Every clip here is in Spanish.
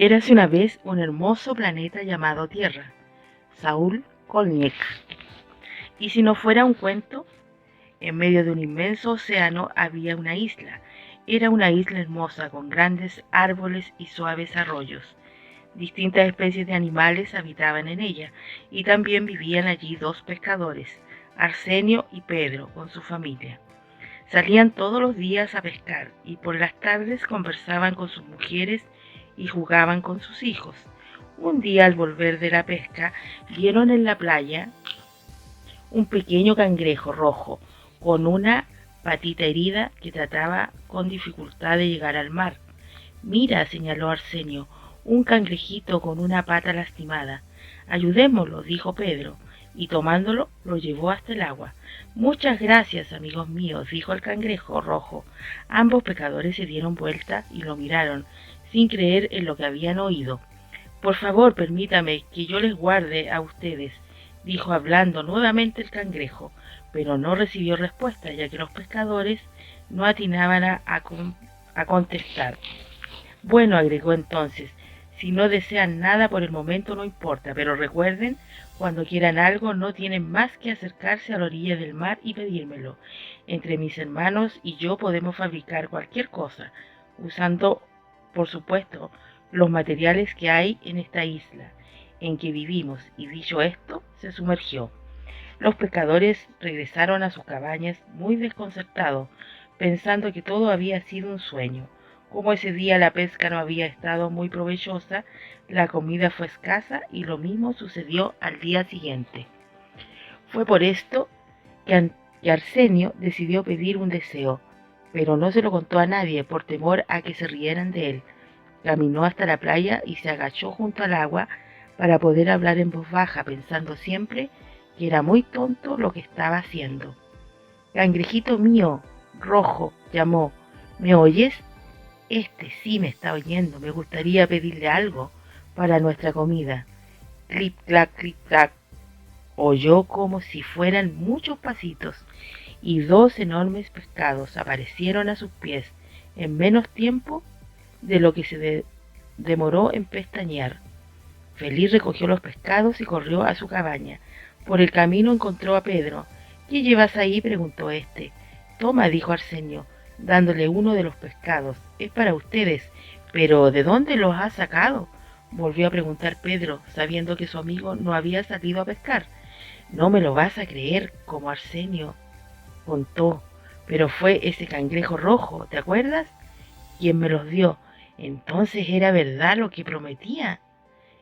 Érase una vez un hermoso planeta llamado Tierra, Saúl Kolniek. Y si no fuera un cuento, en medio de un inmenso océano había una isla. Era una isla hermosa con grandes árboles y suaves arroyos. Distintas especies de animales habitaban en ella, y también vivían allí dos pescadores, Arsenio y Pedro, con su familia. Salían todos los días a pescar y por las tardes conversaban con sus mujeres y jugaban con sus hijos. Un día, al volver de la pesca, vieron en la playa un pequeño cangrejo rojo con una patita herida que trataba con dificultad de llegar al mar. Mira, señaló Arsenio, un cangrejito con una pata lastimada. Ayudémoslo, dijo Pedro, y tomándolo lo llevó hasta el agua. Muchas gracias, amigos míos, dijo el cangrejo rojo. Ambos pescadores se dieron vuelta y lo miraron, sin creer en lo que habían oído. Por favor, permítame que yo les guarde a ustedes, dijo hablando nuevamente el cangrejo, pero no recibió respuesta, ya que los pescadores no atinaban a contestar. Bueno, agregó entonces, si no desean nada por el momento no importa, pero recuerden, cuando quieran algo no tienen más que acercarse a la orilla del mar y pedírmelo. Entre mis hermanos y yo podemos fabricar cualquier cosa, usando, por supuesto, los materiales que hay en esta isla en que vivimos, y dicho esto, se sumergió. Los pescadores regresaron a sus cabañas muy desconcertados, pensando que todo había sido un sueño. Como ese día la pesca no había estado muy provechosa, la comida fue escasa y lo mismo sucedió al día siguiente. Fue por esto que Arsenio decidió pedir un deseo, pero no se lo contó a nadie por temor a que se rieran de él. Caminó hasta la playa y se agachó junto al agua para poder hablar en voz baja, pensando siempre que era muy tonto lo que estaba haciendo. Cangrejito mío, rojo, llamó, ¿me oyes? Este sí me está oyendo, me gustaría pedirle algo para nuestra comida. Clip, clac, clip, clac. Oyó como si fueran muchos pasitos y dos enormes pescados aparecieron a sus pies en menos tiempo de lo que se demoró en pestañear. Feliz recogió los pescados y corrió a su cabaña. Por el camino encontró a Pedro. ¿Qué llevas ahí?, preguntó este. Toma, dijo Arsenio, dándole uno de los pescados. Es para ustedes. ¿Pero de dónde los has sacado?, volvió a preguntar Pedro, sabiendo que su amigo no había salido a pescar. No me lo vas a creer, como Arsenio contó, pero fue ese cangrejo rojo, ¿te acuerdas?, quien me los dio. Entonces era verdad lo que prometía,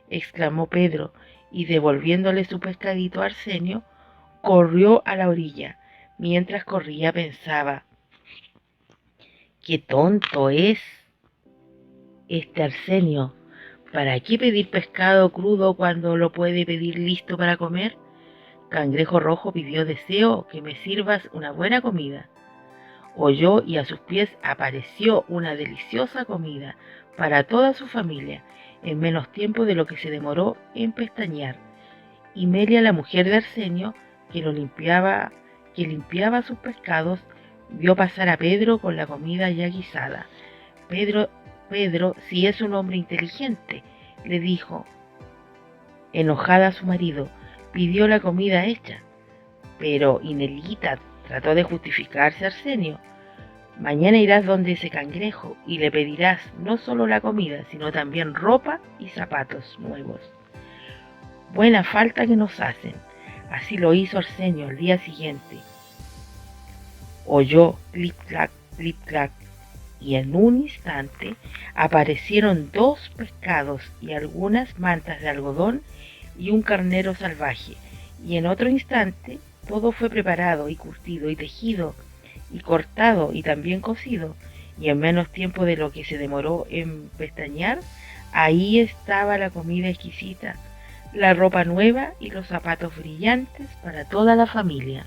exclamó Pedro, y devolviéndole su pescadito a Arsenio, corrió a la orilla. Mientras corría pensaba, qué tonto es este Arsenio. ¿Para qué pedir pescado crudo cuando lo puede pedir listo para comer? Cangrejo rojo pidió deseo que me sirvas una buena comida. Oyó y a sus pies apareció una deliciosa comida para toda su familia, en menos tiempo de lo que se demoró en pestañear. Y Melia, la mujer de Arsenio, que limpiaba sus pescados, vio pasar a Pedro con la comida ya guisada. Pedro, si es un hombre inteligente, le dijo, enojada a su marido, pidió la comida hecha. Pero Inelita trató de justificarse a Arsenio. Mañana irás donde ese cangrejo y le pedirás no solo la comida, sino también ropa y zapatos nuevos. Buena falta que nos hacen. Así lo hizo Arsenio al día siguiente. Oyó clip clac, y en un instante aparecieron dos pescados y algunas mantas de algodón y un carnero salvaje, y en otro instante todo fue preparado y curtido y tejido y cortado y también cocido, y en menos tiempo de lo que se demoró en pestañear, ahí estaba la comida exquisita, la ropa nueva y los zapatos brillantes para toda la familia.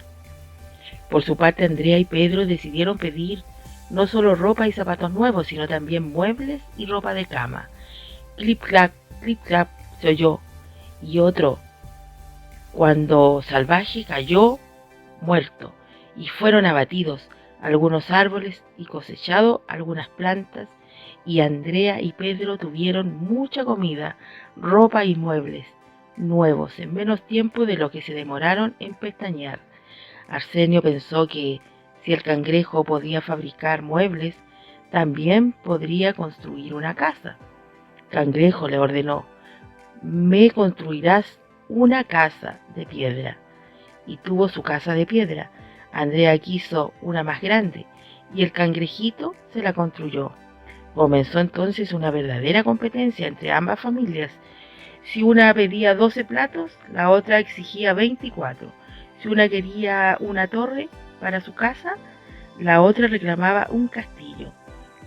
Por su parte, Andrea y Pedro decidieron pedir no solo ropa y zapatos nuevos, sino también muebles y ropa de cama. Clip clap, se oyó, y otro, cuando Salvaje cayó muerto, y fueron abatidos algunos árboles y cosechado algunas plantas, y Andrea y Pedro tuvieron mucha comida, ropa y muebles nuevos en menos tiempo de lo que se demoraron en pestañear. Arsenio pensó que si el cangrejo podía fabricar muebles, también podría construir una casa. Cangrejo le ordenó: me construirás una casa de piedra. Y tuvo su casa de piedra. Andrea quiso una más grande y el cangrejito se la construyó. Comenzó entonces una verdadera competencia entre ambas familias. Si una pedía 12 platos, la otra exigía 24. Si una quería una torre para su casa, la otra reclamaba un castillo.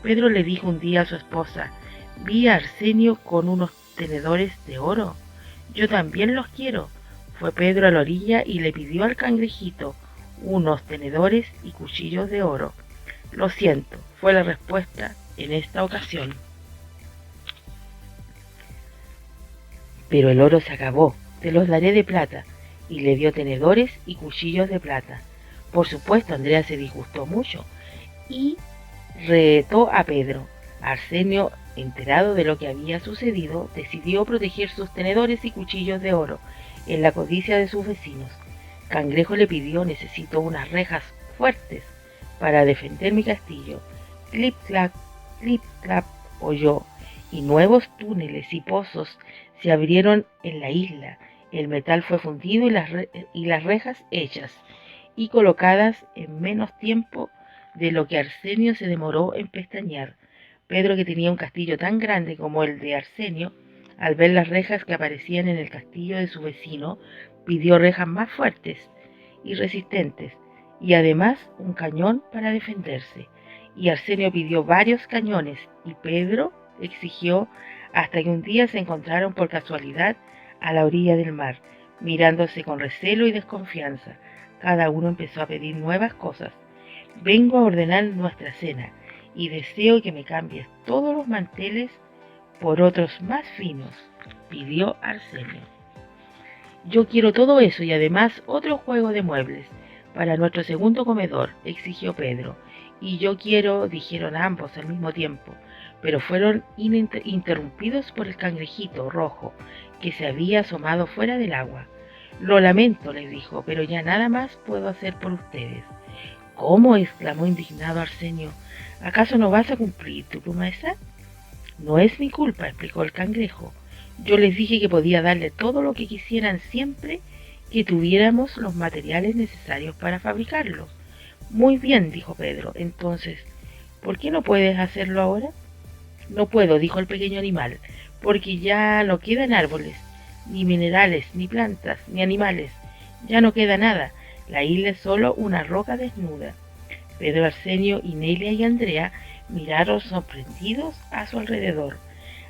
Pedro le dijo un día a su esposa: vi a Arsenio con unos tenedores de oro. Yo también los quiero. Fue Pedro a la orilla y le pidió al cangrejito unos tenedores y cuchillos de oro. Lo siento, fue la respuesta en esta ocasión. Pero el oro se acabó, te los daré de plata, y le dio tenedores y cuchillos de plata. Por supuesto, Andrea se disgustó mucho y retó a Pedro. Arsenio, enterado de lo que había sucedido, decidió proteger sus tenedores y cuchillos de oro en la codicia de sus vecinos. Cangrejo le pidió: necesito unas rejas fuertes para defender mi castillo. Clip clap oyó, y nuevos túneles y pozos se abrieron en la isla. El metal fue fundido y las rejas hechas y colocadas en menos tiempo de lo que Arsenio se demoró en pestañear. Pedro, que tenía un castillo tan grande como el de Arsenio, al ver las rejas que aparecían en el castillo de su vecino, pidió rejas más fuertes y resistentes, y además un cañón para defenderse. Y Arsenio pidió varios cañones, y Pedro exigió, hasta que un día se encontraron por casualidad a la orilla del mar, mirándose con recelo y desconfianza. Cada uno empezó a pedir nuevas cosas. Vengo a ordenar nuestra cena, y deseo que me cambies todos los manteles por otros más finos, pidió Arsenio. Yo quiero todo eso y además otro juego de muebles para nuestro segundo comedor, exigió Pedro. Y yo quiero, dijeron ambos al mismo tiempo, pero fueron interrumpidos por el cangrejito rojo, que se había asomado fuera del agua. Lo lamento, les dijo, pero ya nada más puedo hacer por ustedes. ¿Cómo?, exclamó indignado Arsenio. ¿Acaso no vas a cumplir tu promesa? No es mi culpa, explicó el cangrejo. Yo les dije que podía darle todo lo que quisieran siempre que tuviéramos los materiales necesarios para fabricarlo. Muy bien, dijo Pedro. Entonces, ¿por qué no puedes hacerlo ahora? No puedo, dijo el pequeño animal, porque ya no quedan árboles, ni minerales, ni plantas, ni animales. Ya no queda nada. La isla es solo una roca desnuda. Pedro, Arsenio, Inelia y Andrea miraron sorprendidos a su alrededor.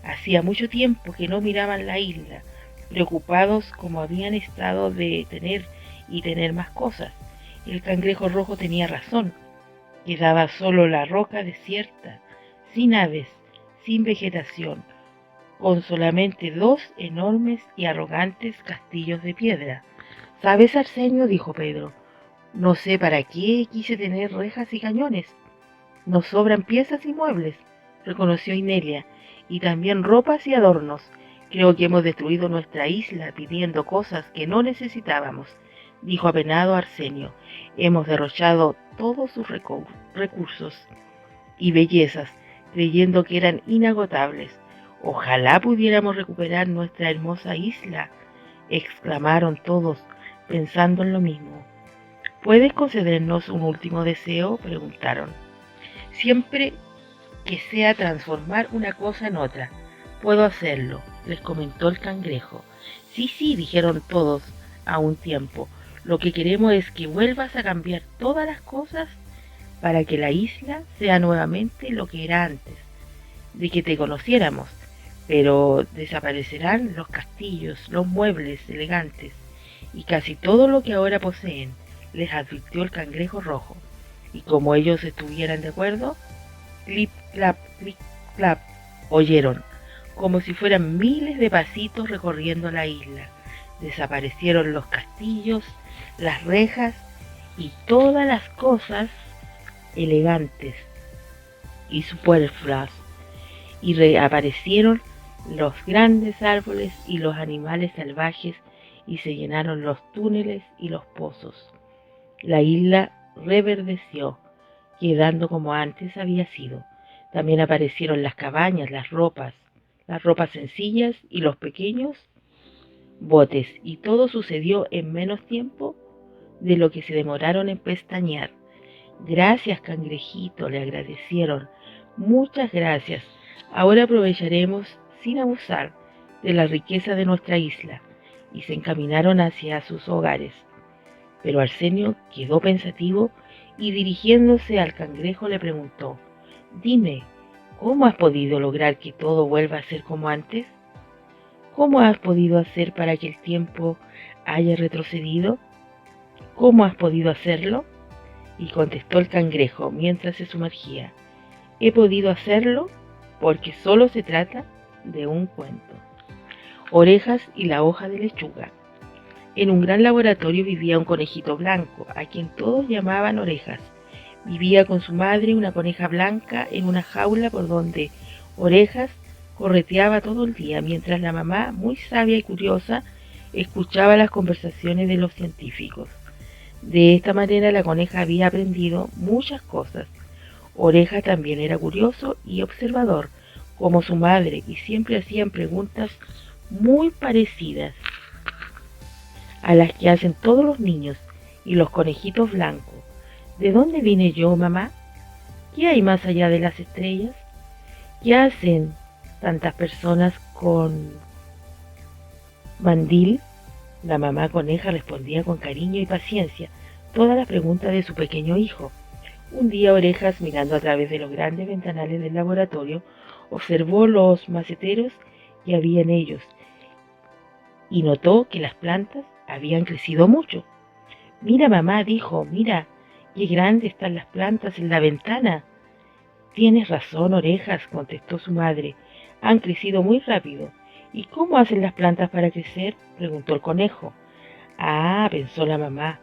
Hacía mucho tiempo que no miraban la isla, preocupados como habían estado de tener más cosas. El cangrejo rojo tenía razón. Quedaba solo la roca desierta, sin aves, sin vegetación, con solamente dos enormes y arrogantes castillos de piedra. ¿Sabes, Arsenio?, dijo Pedro. No sé para qué quise tener rejas y cañones. Nos sobran piezas y muebles, reconoció Inelia, y también ropas y adornos. Creo que hemos destruido nuestra isla pidiendo cosas que no necesitábamos, dijo apenado Arsenio. Hemos derrochado todos sus recursos y bellezas, creyendo que eran inagotables. Ojalá pudiéramos recuperar nuestra hermosa isla, exclamaron todos, pensando en lo mismo. ¿Puedes concedernos un último deseo?, preguntaron. Siempre que sea transformar una cosa en otra, puedo hacerlo, les comentó el cangrejo. Sí, sí, dijeron todos a un tiempo. Lo que queremos es que vuelvas a cambiar todas las cosas para que la isla sea nuevamente lo que era antes de que te conociéramos. Pero desaparecerán los castillos, los muebles elegantes y casi todo lo que ahora poseen, les advirtió el cangrejo rojo. Y como ellos estuvieran de acuerdo, clip, clap, oyeron, como si fueran miles de pasitos recorriendo la isla. Desaparecieron los castillos, las rejas y todas las cosas elegantes y superfluas. y reaparecieron los grandes árboles y los animales salvajes y se llenaron los túneles y los pozos. La isla reverdeció, quedando como antes había sido. También aparecieron las cabañas, las ropas sencillas y los pequeños botes, y todo sucedió en menos tiempo de lo que se demoraron en pestañear. Gracias, cangrejito, le agradecieron. Muchas gracias. Ahora aprovecharemos, sin abusar, de la riqueza de nuestra isla, y se encaminaron hacia sus hogares. Pero Arsenio quedó pensativo y dirigiéndose al cangrejo le preguntó: Dime, ¿cómo has podido lograr que todo vuelva a ser como antes? ¿Cómo has podido hacer para que el tiempo haya retrocedido? ¿Cómo has podido hacerlo? Y contestó el cangrejo mientras se sumergía: He podido hacerlo porque solo se trata de un cuento. Orejas y la hoja de lechuga. En un gran laboratorio vivía un conejito blanco, a quien todos llamaban Orejas. Vivía con su madre, una coneja blanca, en una jaula por donde Orejas correteaba todo el día, mientras la mamá, muy sabia y curiosa, escuchaba las conversaciones de los científicos. De esta manera la coneja había aprendido muchas cosas. Orejas también era curioso y observador, como su madre, y siempre hacían preguntas muy parecidas a las que hacen todos los niños y los conejitos blancos. ¿De dónde vine yo, mamá? ¿Qué hay más allá de las estrellas? ¿Qué hacen tantas personas con mandil? La mamá coneja respondía con cariño y paciencia todas las preguntas de su pequeño hijo. Un día Orejas, mirando a través de los grandes ventanales del laboratorio, observó los maceteros que había en ellos y notó que las plantas habían crecido mucho. Mira, mamá, dijo, mira, qué grandes están las plantas en la ventana. Tienes razón, Orejas, contestó su madre. Han crecido muy rápido. ¿Y cómo hacen las plantas para crecer?, preguntó el conejo. Ah, pensó la mamá,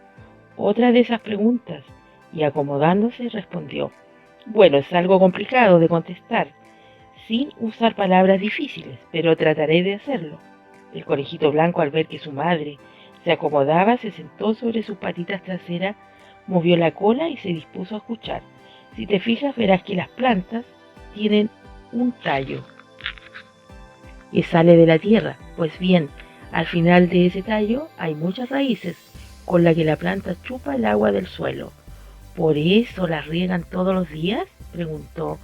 otra de esas preguntas, y acomodándose respondió: Bueno, es algo complicado de contestar, sin usar palabras difíciles, pero trataré de hacerlo. El conejito blanco, al ver que su madre se acomodaba, se sentó sobre sus patitas traseras, movió la cola y se dispuso a escuchar. Si te fijas, verás que las plantas tienen un tallo que sale de la tierra. Pues bien, al final de ese tallo hay muchas raíces con las que la planta chupa el agua del suelo. ¿Por eso las riegan todos los días?, preguntó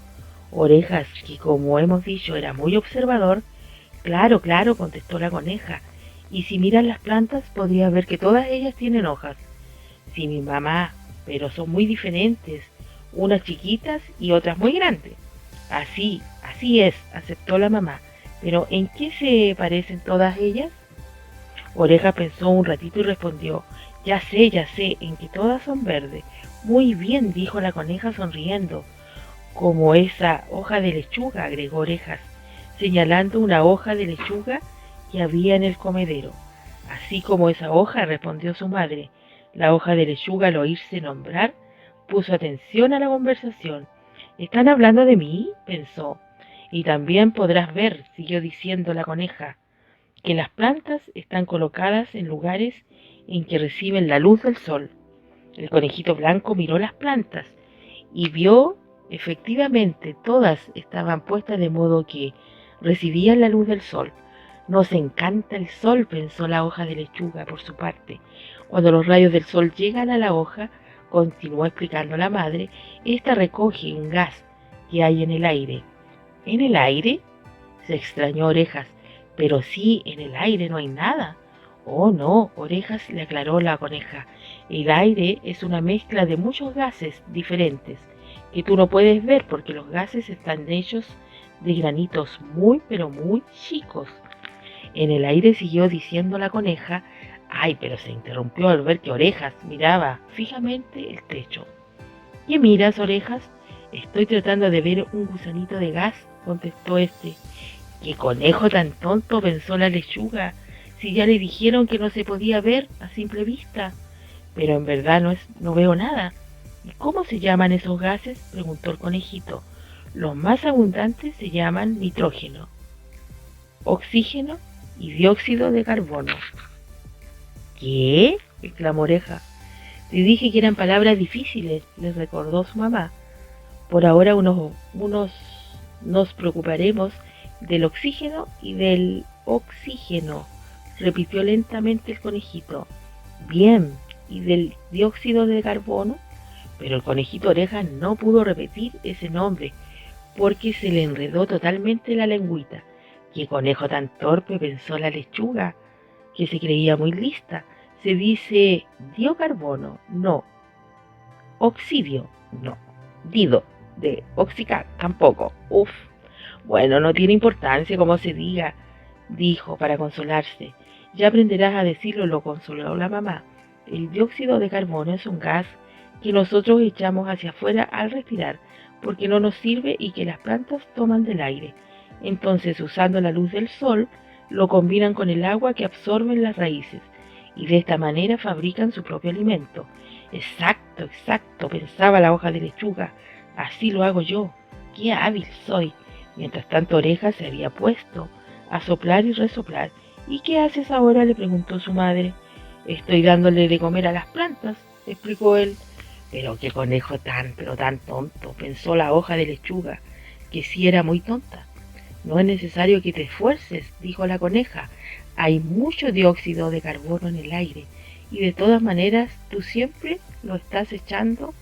Orejas, que como hemos dicho era muy observador. Claro, claro, contestó la coneja. Y si miras las plantas podrías ver que todas ellas tienen hojas. Sí, mi mamá, pero son muy diferentes, unas chiquitas y otras muy grandes. Así es, aceptó la mamá. Pero ¿en qué se parecen todas ellas? Oreja pensó un ratito y respondió: ya sé, en que todas son verdes. Muy bien, dijo la coneja sonriendo. Como esa hoja de lechuga, agregó Orejas, señalando una hoja de lechuga que había en el comedero. Así como esa hoja, respondió su madre. La hoja de lechuga, al oírse nombrar, puso atención a la conversación. ¿Están hablando de mí?, pensó. Y también podrás ver, siguió diciendo la coneja, que las plantas están colocadas en lugares en que reciben la luz del sol. El conejito blanco miró las plantas y vio efectivamente todas estaban puestas de modo que recibían la luz del sol. Nos encanta el sol, pensó la hoja de lechuga por su parte. Cuando los rayos del sol llegan a la hoja, continuó explicando la madre, esta recoge un gas que hay en el aire. ¿En el aire?, se extrañó Orejas. Pero sí, en el aire no hay nada. Oh, no, Orejas, le aclaró la coneja. El aire es una mezcla de muchos gases diferentes que tú no puedes ver porque los gases están hechos de granitos muy, pero muy chicos. En el aire, siguió diciendo la coneja. Ay, pero se interrumpió al ver que Orejas miraba fijamente el techo. ¿Qué miras, Orejas? Estoy tratando de ver un gusanito de gas, contestó este. ¡Qué conejo tan tonto!, pensó la lechuga, si ya le dijeron que no se podía ver a simple vista. Pero en verdad no veo nada. ¿Y cómo se llaman esos gases?, preguntó el conejito. Los más abundantes se llaman nitrógeno, oxígeno y dióxido de carbono. ¿Qué? Exclamó Oreja. Te dije que eran palabras difíciles, les recordó su mamá. Por ahora nos preocuparemos del oxígeno y del oxígeno, repitió lentamente el conejito. Bien, ¿y del dióxido de carbono? Pero el conejito Oreja no pudo repetir ese nombre porque se le enredó totalmente la lengüita. ¡Qué conejo tan torpe!, pensó la lechuga, que se creía muy lista. Se dice diocarbono, no. Oxidio, no. Dido, de oxicar, tampoco. Uf. Bueno, no tiene importancia como se diga, dijo para consolarse. Ya aprenderás a decirlo, lo consoló la mamá. El dióxido de carbono es un gas que nosotros echamos hacia afuera al respirar, porque no nos sirve y que las plantas toman del aire. Entonces, usando la luz del sol, lo combinan con el agua que absorben las raíces, y de esta manera fabrican su propio alimento. Exacto, exacto, pensaba la hoja de lechuga. Así lo hago yo. ¡Qué hábil soy! Mientras tanto, Oreja se había puesto a soplar y resoplar. ¿Y qué haces ahora?, le preguntó su madre. Estoy dándole de comer a las plantas, explicó él. Pero qué conejo pero tan tonto, pensó la hoja de lechuga, que sí era muy tonta. No es necesario que te esfuerces, dijo la coneja. Hay mucho dióxido de carbono en el aire, y de todas maneras tú siempre lo estás echando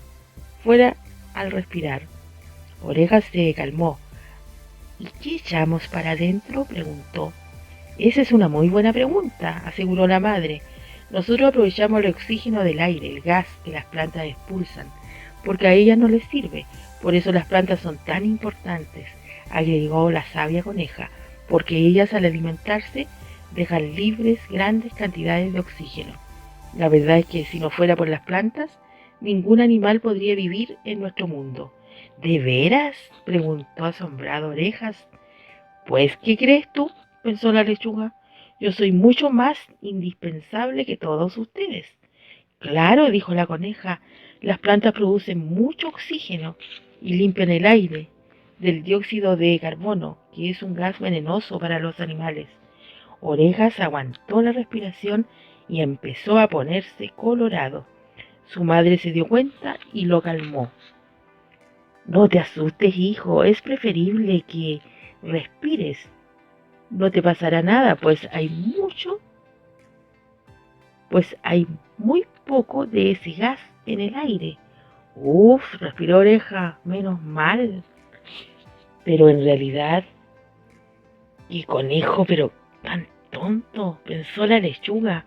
fuera al respirar. Oreja se calmó. ¿Y qué echamos para adentro?, preguntó. Esa es una muy buena pregunta, aseguró la madre. Nosotros aprovechamos el oxígeno del aire, el gas que las plantas expulsan, porque a ellas no les sirve. Por eso las plantas son tan importantes, agregó la sabia coneja, porque ellas al alimentarse dejan libres grandes cantidades de oxígeno. La verdad es que si no fuera por las plantas, ningún animal podría vivir en nuestro mundo. ¿De veras?, preguntó asombrado Orejas. Pues, ¿qué crees tú?, pensó la lechuga. Yo soy mucho más indispensable que todos ustedes. Claro, dijo la coneja, las plantas producen mucho oxígeno y limpian el aire del dióxido de carbono, que es un gas venenoso para los animales. Orejas aguantó la respiración y empezó a ponerse colorado. Su madre se dio cuenta y lo calmó. No te asustes, hijo, es preferible que respires. No te pasará nada, pues hay muy poco de ese gas en el aire. Uf, respiró Oreja, menos mal. Pero en realidad, qué conejo, pero tan tonto, pensó la lechuga,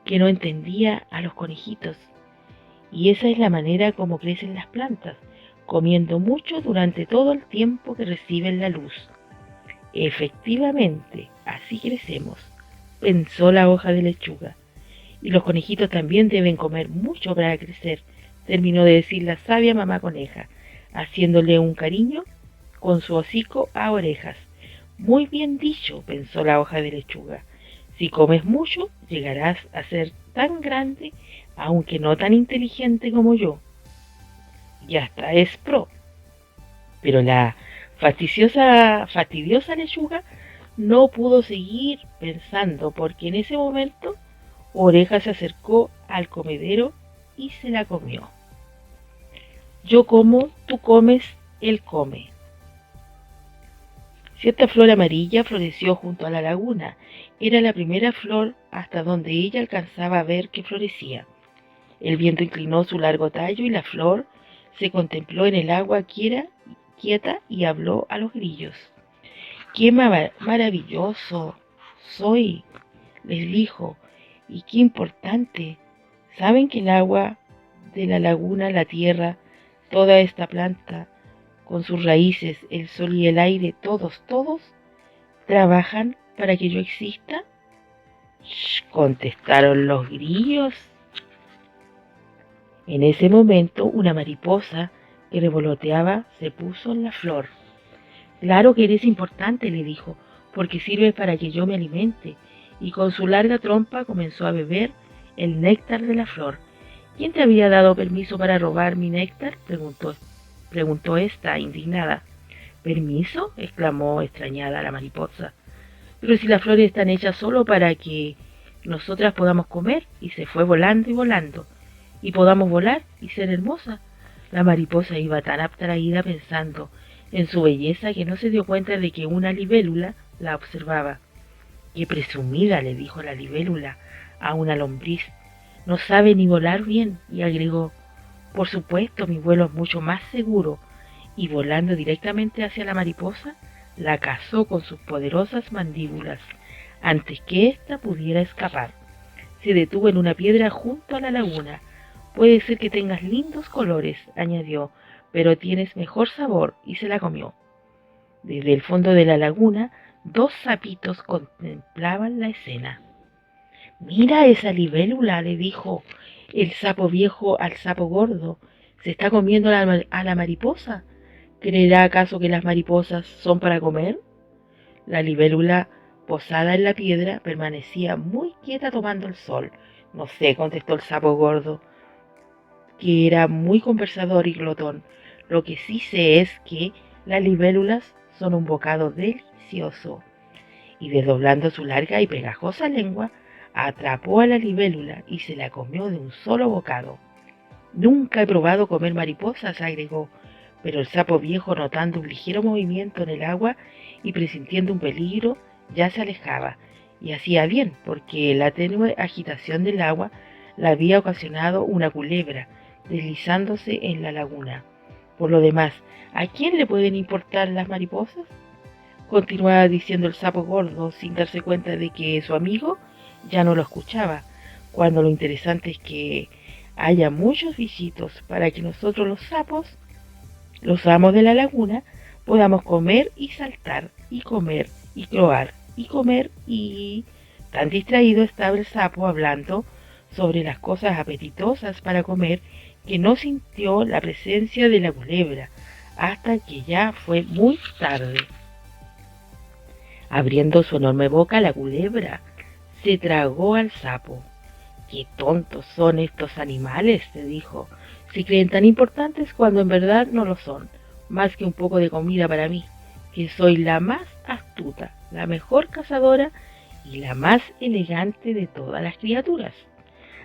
que no entendía a los conejitos. Y esa es la manera como crecen las plantas, comiendo mucho durante todo el tiempo que reciben la luz. Efectivamente, así crecemos, pensó la hoja de lechuga. Y los conejitos también deben comer mucho para crecer, terminó de decir la sabia mamá coneja, haciéndole un cariño con su hocico a Orejas. Muy bien dicho, pensó la hoja de lechuga. Si comes mucho, llegarás a ser tan grande, aunque no tan inteligente como yo. Y hasta es pro. Pero la fastidiosa lechuga no pudo seguir pensando, porque en ese momento Oreja se acercó al comedero y se la comió. Yo como, tú comes, él come. Cierta flor amarilla floreció junto a la laguna. Era la primera flor hasta donde ella alcanzaba a ver que florecía. El viento inclinó su largo tallo y la flor se contempló en el agua quieta y habló a los grillos. ¡Qué maravilloso soy!, les dijo, y qué importante. ¿Saben que el agua de la laguna, la tierra, toda esta planta, con sus raíces, el sol y el aire, todos, trabajan para que yo exista? ¡Shh!, contestaron los grillos. En ese momento, una mariposa que revoloteaba se puso en la flor. Claro que eres importante, le dijo, porque sirve para que yo me alimente, y con su larga trompa comenzó a beber el néctar de la flor. ¿Quién te había dado permiso para robar mi néctar?, preguntó esta, indignada. ¿Permiso?, exclamó extrañada la mariposa. Pero si las flores están hechas solo para que nosotras podamos comer, y se fue volando y volando, y podamos volar y ser hermosa. La mariposa iba tan abstraída pensando en su belleza que no se dio cuenta de que una libélula la observaba. Qué presumida, le dijo la libélula a una lombriz. No sabe ni volar bien, y agregó, por supuesto, mi vuelo es mucho más seguro, y volando directamente hacia la mariposa, la cazó con sus poderosas mandíbulas, antes que ésta pudiera escapar. Se detuvo en una piedra junto a la laguna. Puede ser que tengas lindos colores, añadió, pero tienes mejor sabor, y se la comió. Desde el fondo de la laguna, dos sapitos contemplaban la escena. Mira esa libélula, le dijo el sapo viejo al sapo gordo. Se está comiendo a la mariposa. ¿Creerá acaso que las mariposas son para comer? La libélula, posada en la piedra, permanecía muy quieta tomando el sol. No sé, contestó el sapo gordo, que era muy conversador y glotón. Lo que sí sé es que las libélulas son un bocado delicioso. Y desdoblando su larga y pegajosa lengua, atrapó a la libélula y se la comió de un solo bocado. Nunca he probado comer mariposas, agregó, pero el sapo viejo, notando un ligero movimiento en el agua y presintiendo un peligro, ya se alejaba, y hacía bien, porque la tenue agitación del agua la había ocasionado una culebra, deslizándose en la laguna. Por lo demás, ¿a quién le pueden importar las mariposas?, continuaba diciendo el sapo gordo, sin darse cuenta de que su amigo ya no lo escuchaba, cuando lo interesante es que haya muchos bichitos para que nosotros los sapos, los amos de la laguna, podamos comer y saltar, y comer, y croar, y comer, y... Tan distraído estaba el sapo hablando sobre las cosas apetitosas para comer que no sintió la presencia de la culebra, hasta que ya fue muy tarde. Abriendo su enorme boca, la culebra se tragó al sapo. ¡Qué tontos son estos animales!, se dijo. Se creen tan importantes cuando en verdad no lo son, más que un poco de comida para mí, que soy la más astuta, la mejor cazadora y la más elegante de todas las criaturas.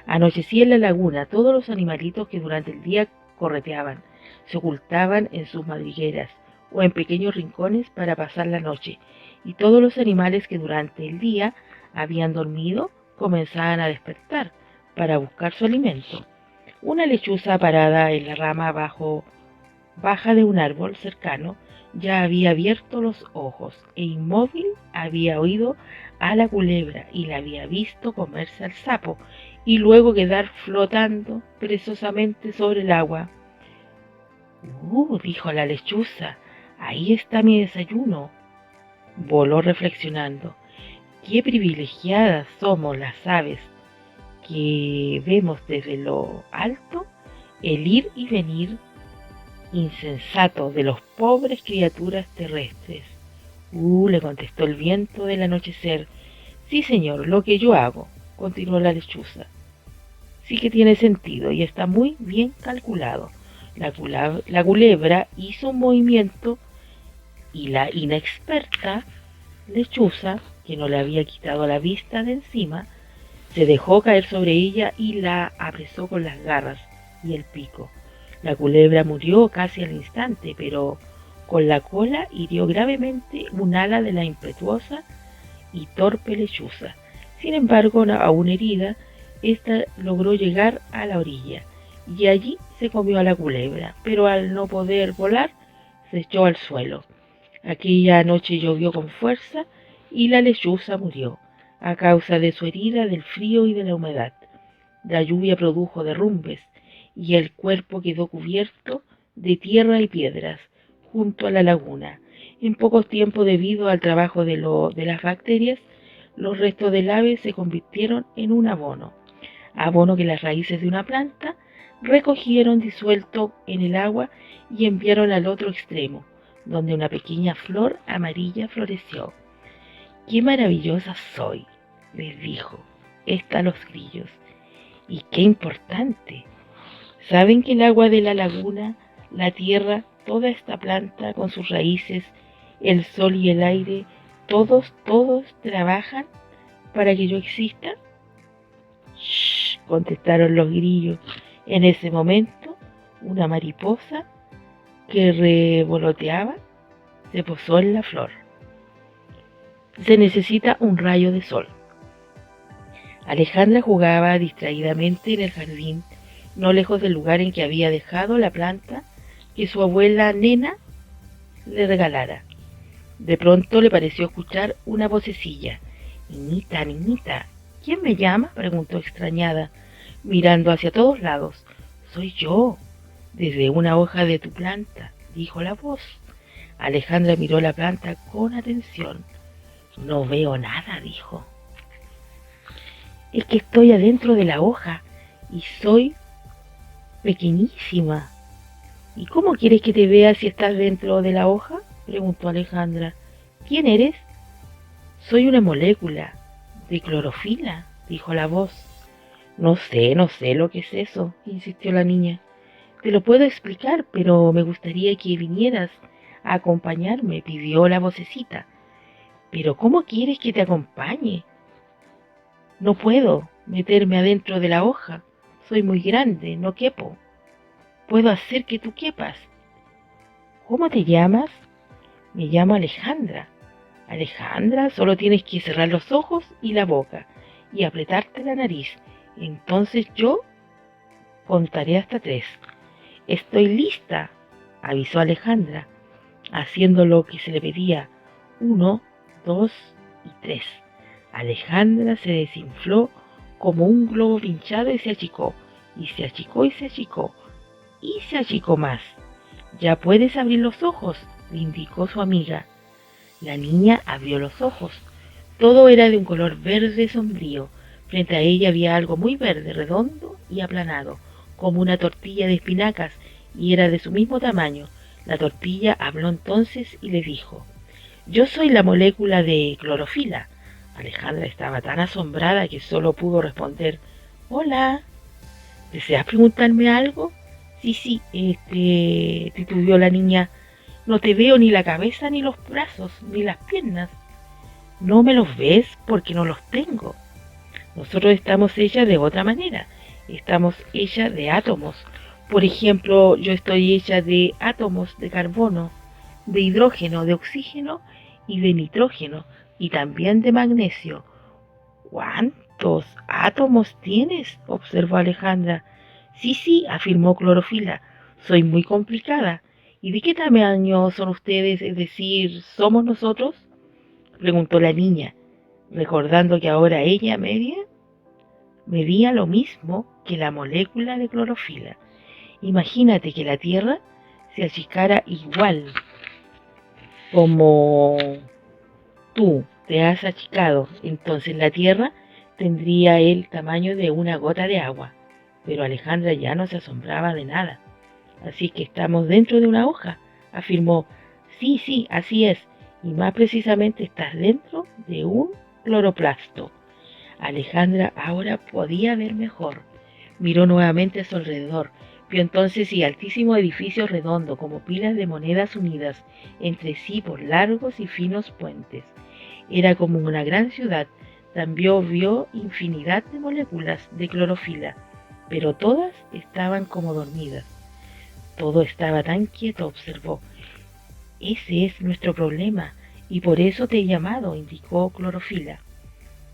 Anochecía en la laguna. Todos los animalitos que durante el día correteaban se ocultaban en sus madrigueras o en pequeños rincones para pasar la noche, y todos los animales que durante el día habían dormido comenzaban a despertar para buscar su alimento. Una lechuza parada en la rama baja de un árbol cercano ya había abierto los ojos e inmóvil había oído a la culebra y la había visto comerse al sapo y luego quedar flotando perezosamente sobre el agua. Dijo la lechuza, ahí está mi desayuno. Voló reflexionando. Qué privilegiadas somos las aves, que vemos desde lo alto el ir y venir insensato de los pobres criaturas terrestres. Le contestó el viento del anochecer. Sí, señor, lo que yo hago, continuó la lechuza, sí que tiene sentido y está muy bien calculado. La culebra hizo un movimiento y la inexperta lechuza, que no le había quitado la vista de encima, se dejó caer sobre ella y la apresó con las garras y el pico. La culebra murió casi al instante, pero con la cola hirió gravemente un ala de la impetuosa y torpe lechuza. Sin embargo, aún herida, ésta logró llegar a la orilla, y allí se comió a la culebra, pero al no poder volar, se echó al suelo. Aquella noche llovió con fuerza, y la lechuza murió, a causa de su herida, del frío y de la humedad. La lluvia produjo derrumbes, y el cuerpo quedó cubierto de tierra y piedras, junto a la laguna. En poco tiempo, debido al trabajo de las bacterias, los restos del ave se convirtieron en un abono que las raíces de una planta recogieron disuelto en el agua y enviaron al otro extremo, donde una pequeña flor amarilla floreció. ¡Qué maravillosa soy!, les dijo esta a los grillos. ¡Y qué importante! ¿Saben que el agua de la laguna, la tierra toda esta planta con sus raíces, el sol y el aire, todos trabajan para que yo exista? Shh, contestaron los grillos. En ese momento, una mariposa que revoloteaba se posó en la flor. Se necesita un rayo de sol. Alejandra jugaba distraídamente en el jardín, no lejos del lugar en que había dejado la planta que su abuela Nena le regalara. De pronto le pareció escuchar una vocecilla. Niñita, niñita, ¿quién me llama?, preguntó extrañada, mirando hacia todos lados. Soy yo, desde una hoja de tu planta, dijo la voz. Alejandra miró la planta con atención. No veo nada, dijo. Es que estoy adentro de la hoja y soy pequeñísima. ¿Y cómo quieres que te vea si estás dentro de la hoja?, preguntó Alejandra. ¿Quién eres? Soy una molécula de clorofila, dijo la voz. No sé lo que es eso, insistió la niña. Te lo puedo explicar, pero me gustaría que vinieras a acompañarme, pidió la vocecita. ¿Pero cómo quieres que te acompañe? No puedo meterme adentro de la hoja. Soy muy grande, no quepo. Puedo hacer que tú quepas. ¿Cómo te llamas? Me llamo Alejandra. Alejandra, solo tienes que cerrar los ojos y la boca y apretarte la nariz. Entonces yo contaré hasta 3. Estoy lista, avisó Alejandra, haciendo lo que se le pedía. 1, 2 y 3. Alejandra se desinfló como un globo pinchado y se achicó, y se achicó y se achicó, y se achicó más. Ya puedes abrir los ojos, le indicó su amiga. La niña abrió los ojos. Todo era de un color verde sombrío. Frente a ella había algo muy verde, redondo y aplanado, como una tortilla de espinacas, y era de su mismo tamaño. La tortilla habló entonces y le dijo: Yo soy la molécula de clorofila. Alejandra estaba tan asombrada que solo pudo responder: Hola. ¿Deseas preguntarme algo? Sí, titubeó la niña. No te veo ni la cabeza, ni los brazos, ni las piernas. No me los ves porque no los tengo. Nosotros estamos hechas de otra manera. Estamos hechas de átomos. Por ejemplo, yo estoy hecha de átomos de carbono, de hidrógeno, de oxígeno y de nitrógeno, y también de magnesio. ¿Cuántos átomos tienes?, observó Alejandra. Sí, afirmó Clorofila. Soy muy complicada. ¿Y de qué tamaño son ustedes, es decir, somos nosotros?, preguntó la niña, recordando que ahora ella medía lo mismo que la molécula de clorofila. Imagínate que la Tierra se achicara igual como tú te has achicado, entonces la Tierra tendría el tamaño de una gota de agua. Pero Alejandra ya no se asombraba de nada. Así que estamos dentro de una hoja, afirmó. Sí, así es, y más precisamente estás dentro de un cloroplasto. Alejandra ahora podía ver mejor. Miró nuevamente a su alrededor. Vio entonces el altísimo edificio redondo, como pilas de monedas unidas entre sí por largos y finos puentes. Era como una gran ciudad. También vio infinidad de moléculas de clorofila, pero todas estaban como dormidas. Todo estaba tan quieto, observó. Ese es nuestro problema, y por eso te he llamado, indicó Clorofila.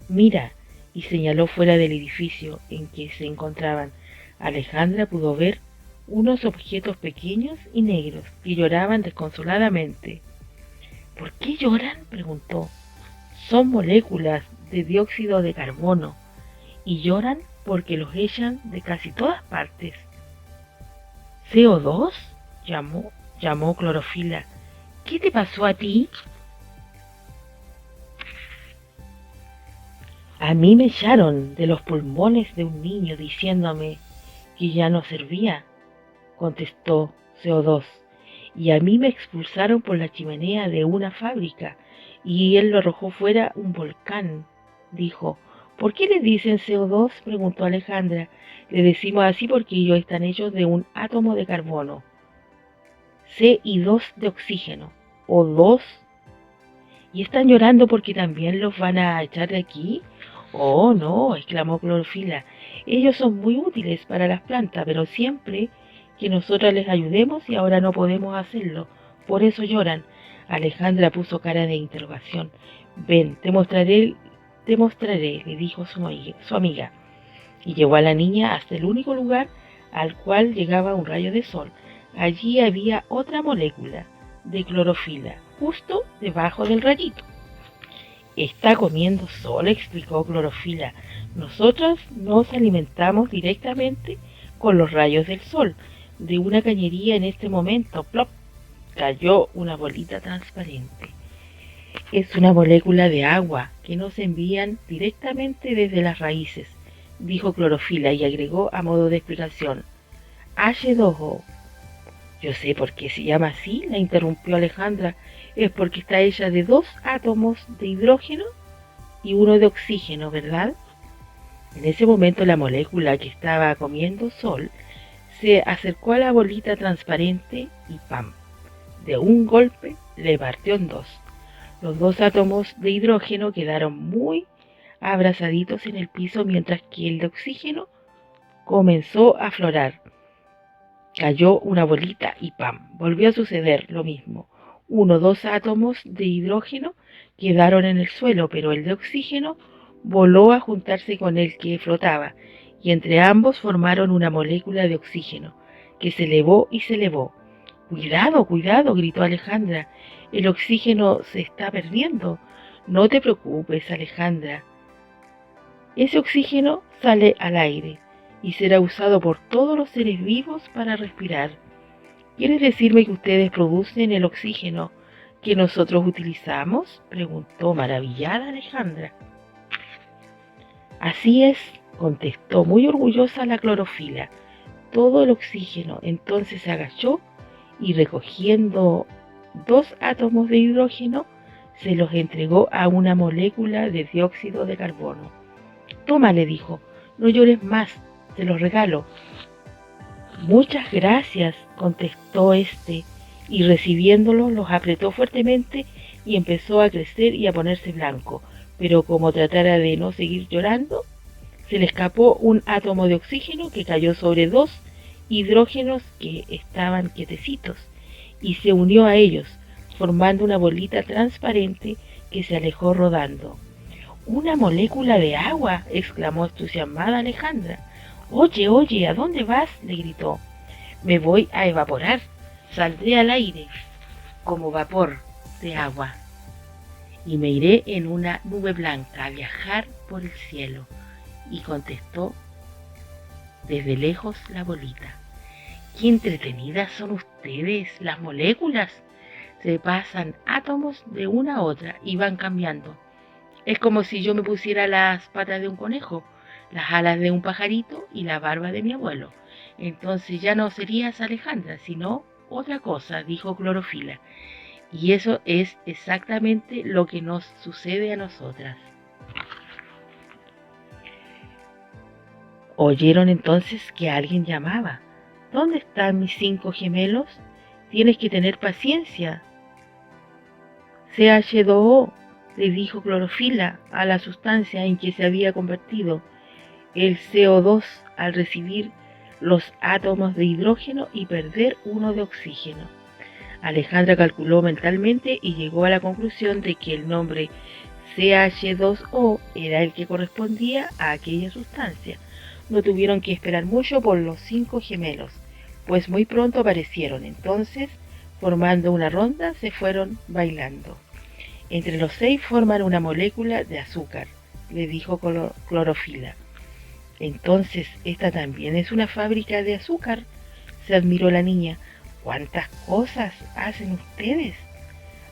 Mira, y señaló fuera del edificio en que se encontraban. Alejandra pudo ver unos objetos pequeños y negros que lloraban desconsoladamente. ¿Por qué lloran?, preguntó. Son moléculas de dióxido de carbono, y lloran porque los echan de casi todas partes. ¿CO2? llamó Clorofila. ¿Qué te pasó a ti? A mí me echaron de los pulmones de un niño diciéndome que ya no servía, contestó CO2. Y a mí me expulsaron por la chimenea de una fábrica y él lo arrojó fuera un volcán, dijo. ¿Por qué le dicen CO2?, preguntó Alejandra. Le decimos así porque ellos están hechos de un átomo de carbono. C y 2 de oxígeno, o 2. ¿Y están llorando porque también los van a echar de aquí? Oh, no, exclamó Clorofila. Ellos son muy útiles para las plantas, pero siempre que nosotras les ayudemos y ahora no podemos hacerlo. Por eso lloran. Alejandra puso cara de interrogación. Ven, te mostraré, le dijo su amiga, y llevó a la niña hasta el único lugar al cual llegaba un rayo de sol. Allí había otra molécula de clorofila, justo debajo del rayito. Está comiendo sol, explicó Clorofila. Nosotras nos alimentamos directamente con los rayos del sol. De una cañería en este momento, plop, cayó una bolita transparente. Es una molécula de agua que nos envían directamente desde las raíces, dijo Clorofila y agregó a modo de explicación. H2O. Yo sé por qué se llama así, la interrumpió Alejandra. Es porque está hecha de 2 átomos de hidrógeno y 1 de oxígeno, ¿verdad? En ese momento la molécula que estaba comiendo sol se acercó a la bolita transparente y ¡pam! De un golpe le partió en 2. Los 2 átomos de hidrógeno quedaron muy abrazaditos en el piso mientras que el de oxígeno comenzó a aflorar. Cayó una bolita y ¡pam! Volvió a suceder lo mismo. 2 átomos de hidrógeno quedaron en el suelo, pero el de oxígeno voló a juntarse con el que flotaba, y entre ambos formaron una molécula de oxígeno, que se elevó y se elevó. ¡Cuidado, cuidado! Gritó Alejandra. El oxígeno se está perdiendo. No te preocupes, Alejandra. Ese oxígeno sale al aire y será usado por todos los seres vivos para respirar. ¿Quieres decirme que ustedes producen el oxígeno que nosotros utilizamos?, preguntó maravillada Alejandra. Así es, contestó muy orgullosa la Clorofila. Todo el oxígeno. Entonces se agachó y recogiendo 2 átomos de hidrógeno se los entregó a una molécula de dióxido de carbono. Toma, le dijo, no llores más, te los regalo. Muchas gracias, contestó este, y recibiéndolos los apretó fuertemente y empezó a crecer y a ponerse blanco, pero como tratara de no seguir llorando, se le escapó un átomo de oxígeno que cayó sobre 2 hidrógenos que estaban quietecitos y se unió a ellos, formando una bolita transparente que se alejó rodando. ¡Una molécula de agua!, exclamó entusiasmada Alejandra. Oye, oye, ¿a dónde vas?, le gritó. Me voy a evaporar, saldré al aire como vapor de agua y me iré en una nube blanca a viajar por el cielo. Y contestó desde lejos la bolita. ¡Qué entretenidas son ustedes! Las moléculas se pasan átomos de una a otra y van cambiando. Es como si yo me pusiera las patas de un conejo, las alas de un pajarito y la barba de mi abuelo. Entonces ya no serías Alejandra, sino otra cosa, dijo Clorofila. Y eso es exactamente lo que nos sucede a nosotras. Oyeron entonces que alguien llamaba. ¿Dónde están mis 5 gemelos? Tienes que tener paciencia. CH2O, le dijo Clorofila a la sustancia en que se había convertido el CO2 al recibir los átomos de hidrógeno y perder 1 de oxígeno. Alejandra calculó mentalmente y llegó a la conclusión de que el nombre CH2O era el que correspondía a aquella sustancia. No tuvieron que esperar mucho por los 5 gemelos, pues muy pronto aparecieron. Entonces, formando una ronda, se fueron bailando. Entre los 6 forman una molécula de azúcar, le dijo Clorofila. Entonces, esta también es una fábrica de azúcar, se admiró la niña. ¿Cuántas cosas hacen ustedes?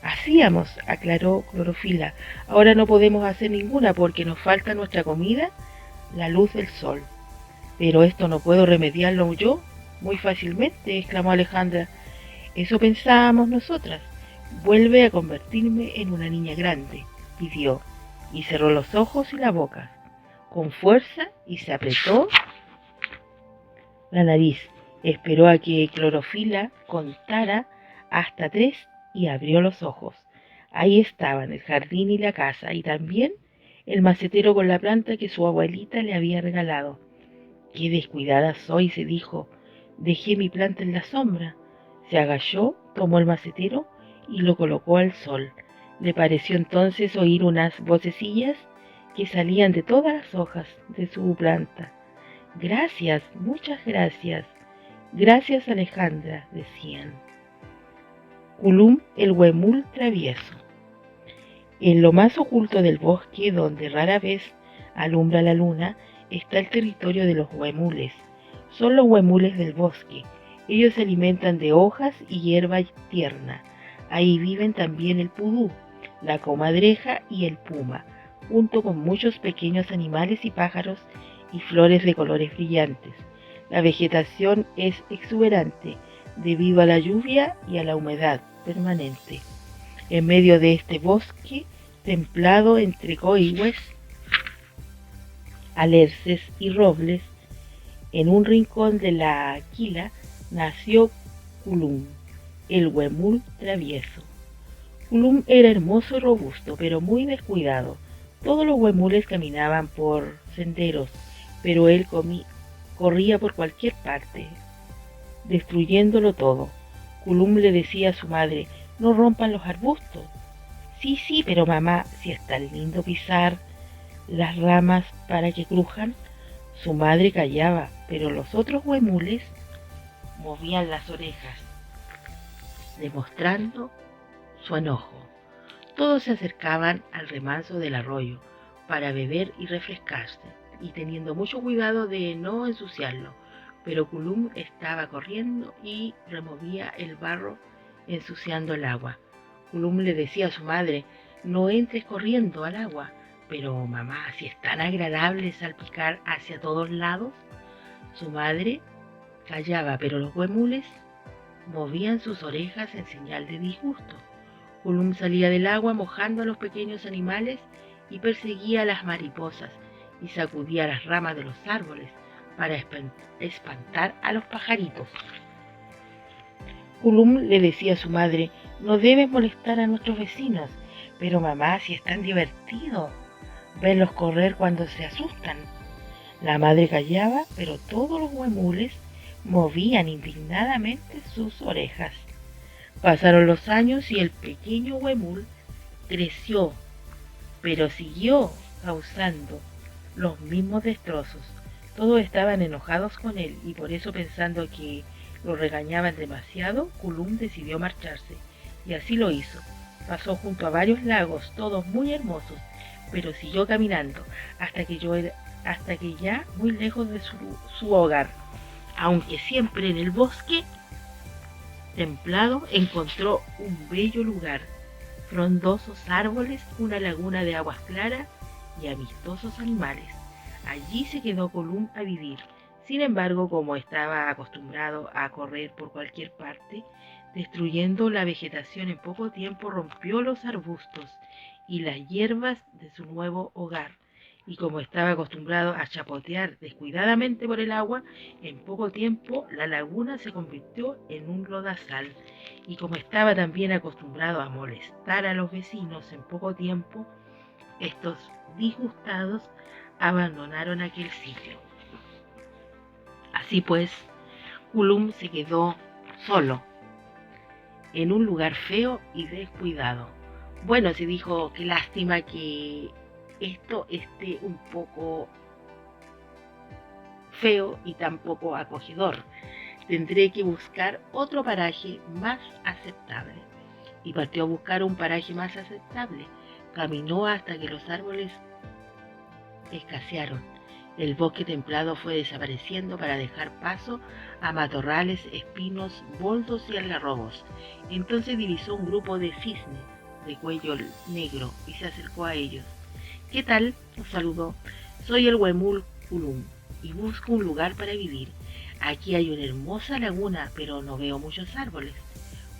Hacíamos, aclaró Clorofila. Ahora no podemos hacer ninguna porque nos falta nuestra comida, la luz del sol. Pero esto no puedo remediarlo yo muy fácilmente, exclamó Alejandra. Eso pensábamos nosotras. Vuelve a convertirme en una niña grande, pidió, y cerró los ojos y la boca con fuerza y se apretó la nariz. Esperó a que Clorofila contara hasta 3 y abrió los ojos. Ahí estaban el jardín y la casa, y también el macetero con la planta que su abuelita le había regalado. Qué descuidada soy, se dijo. Dejé mi planta en la sombra. Se agachó, tomó el macetero y lo colocó al sol. Le pareció entonces oír unas vocecillas que salían de todas las hojas de su planta. Gracias, muchas gracias. Gracias, Alejandra, decían. Kulum el huemul travieso. En lo más oculto del bosque, donde rara vez alumbra la luna, está el territorio de los huemules. Son los huemules del bosque. Ellos se alimentan de hojas y hierba tierna. Ahí viven también el pudú, la comadreja y el puma, junto con muchos pequeños animales y pájaros y flores de colores brillantes. La vegetación es exuberante debido a la lluvia y a la humedad permanente. En medio de este bosque templado entre coigües, alerces y robles, en un rincón de la Aquila, nació Kulum, el huemul travieso. Kulum era hermoso y robusto, pero muy descuidado. Todos los huemules caminaban por senderos, pero él corría por cualquier parte, destruyéndolo todo. Kulum le decía a su madre: no rompan los arbustos. Sí, pero mamá, si es tan lindo pisar las ramas para que crujan. Su madre callaba, pero los otros huemules movían las orejas, demostrando su enojo. Todos se acercaban al remanso del arroyo para beber y refrescarse, y teniendo mucho cuidado de no ensuciarlo, pero Kulum estaba corriendo y removía el barro ensuciando el agua. Kulum le decía a su madre: no entres corriendo al agua. Pero mamá, si es tan agradable salpicar hacia todos lados. Su madre callaba, pero los huemules movían sus orejas en señal de disgusto. Kulum salía del agua mojando a los pequeños animales y perseguía a las mariposas y sacudía las ramas de los árboles para espantar a los pajaritos. Kulum le decía a su madre: no debes molestar a nuestros vecinos. Pero mamá, si es tan divertido verlos correr cuando se asustan. La madre callaba, pero todos los huemules movían indignadamente sus orejas. Pasaron los años y el pequeño huemul creció, pero siguió causando los mismos destrozos. Todos estaban enojados con él y por eso, pensando que lo regañaban demasiado, Kulum decidió marcharse, y así lo hizo. Pasó junto a varios lagos, todos muy hermosos, pero siguió caminando hasta que ya muy lejos de su hogar, aunque siempre en el bosque templado, encontró un bello lugar, frondosos árboles, una laguna de aguas claras y amistosos animales. Allí se quedó Kulum a vivir. Sin embargo, como estaba acostumbrado a correr por cualquier parte, destruyendo la vegetación, en poco tiempo rompió los arbustos y las hierbas de su nuevo hogar. Y como estaba acostumbrado a chapotear descuidadamente por el agua, en poco tiempo la laguna se convirtió en un lodazal. Y como estaba también acostumbrado a molestar a los vecinos, en poco tiempo estos disgustados abandonaron aquel sitio. Así pues, Kulum se quedó solo, en un lugar feo y descuidado. Bueno, se dijo, qué lástima que esto esté un poco feo y tampoco acogedor. Tendré que buscar otro paraje más aceptable. Y partió a buscar un paraje más aceptable. Caminó hasta que los árboles escasearon. El bosque templado fue desapareciendo para dejar paso a matorrales, espinos, boldos y algarrobos. Entonces divisó un grupo de cisnes de cuello negro y se acercó a ellos. ¿Qué tal?, los saludó. Soy el huemul Kulum y busco un lugar para vivir. Aquí hay una hermosa laguna, pero no veo muchos árboles.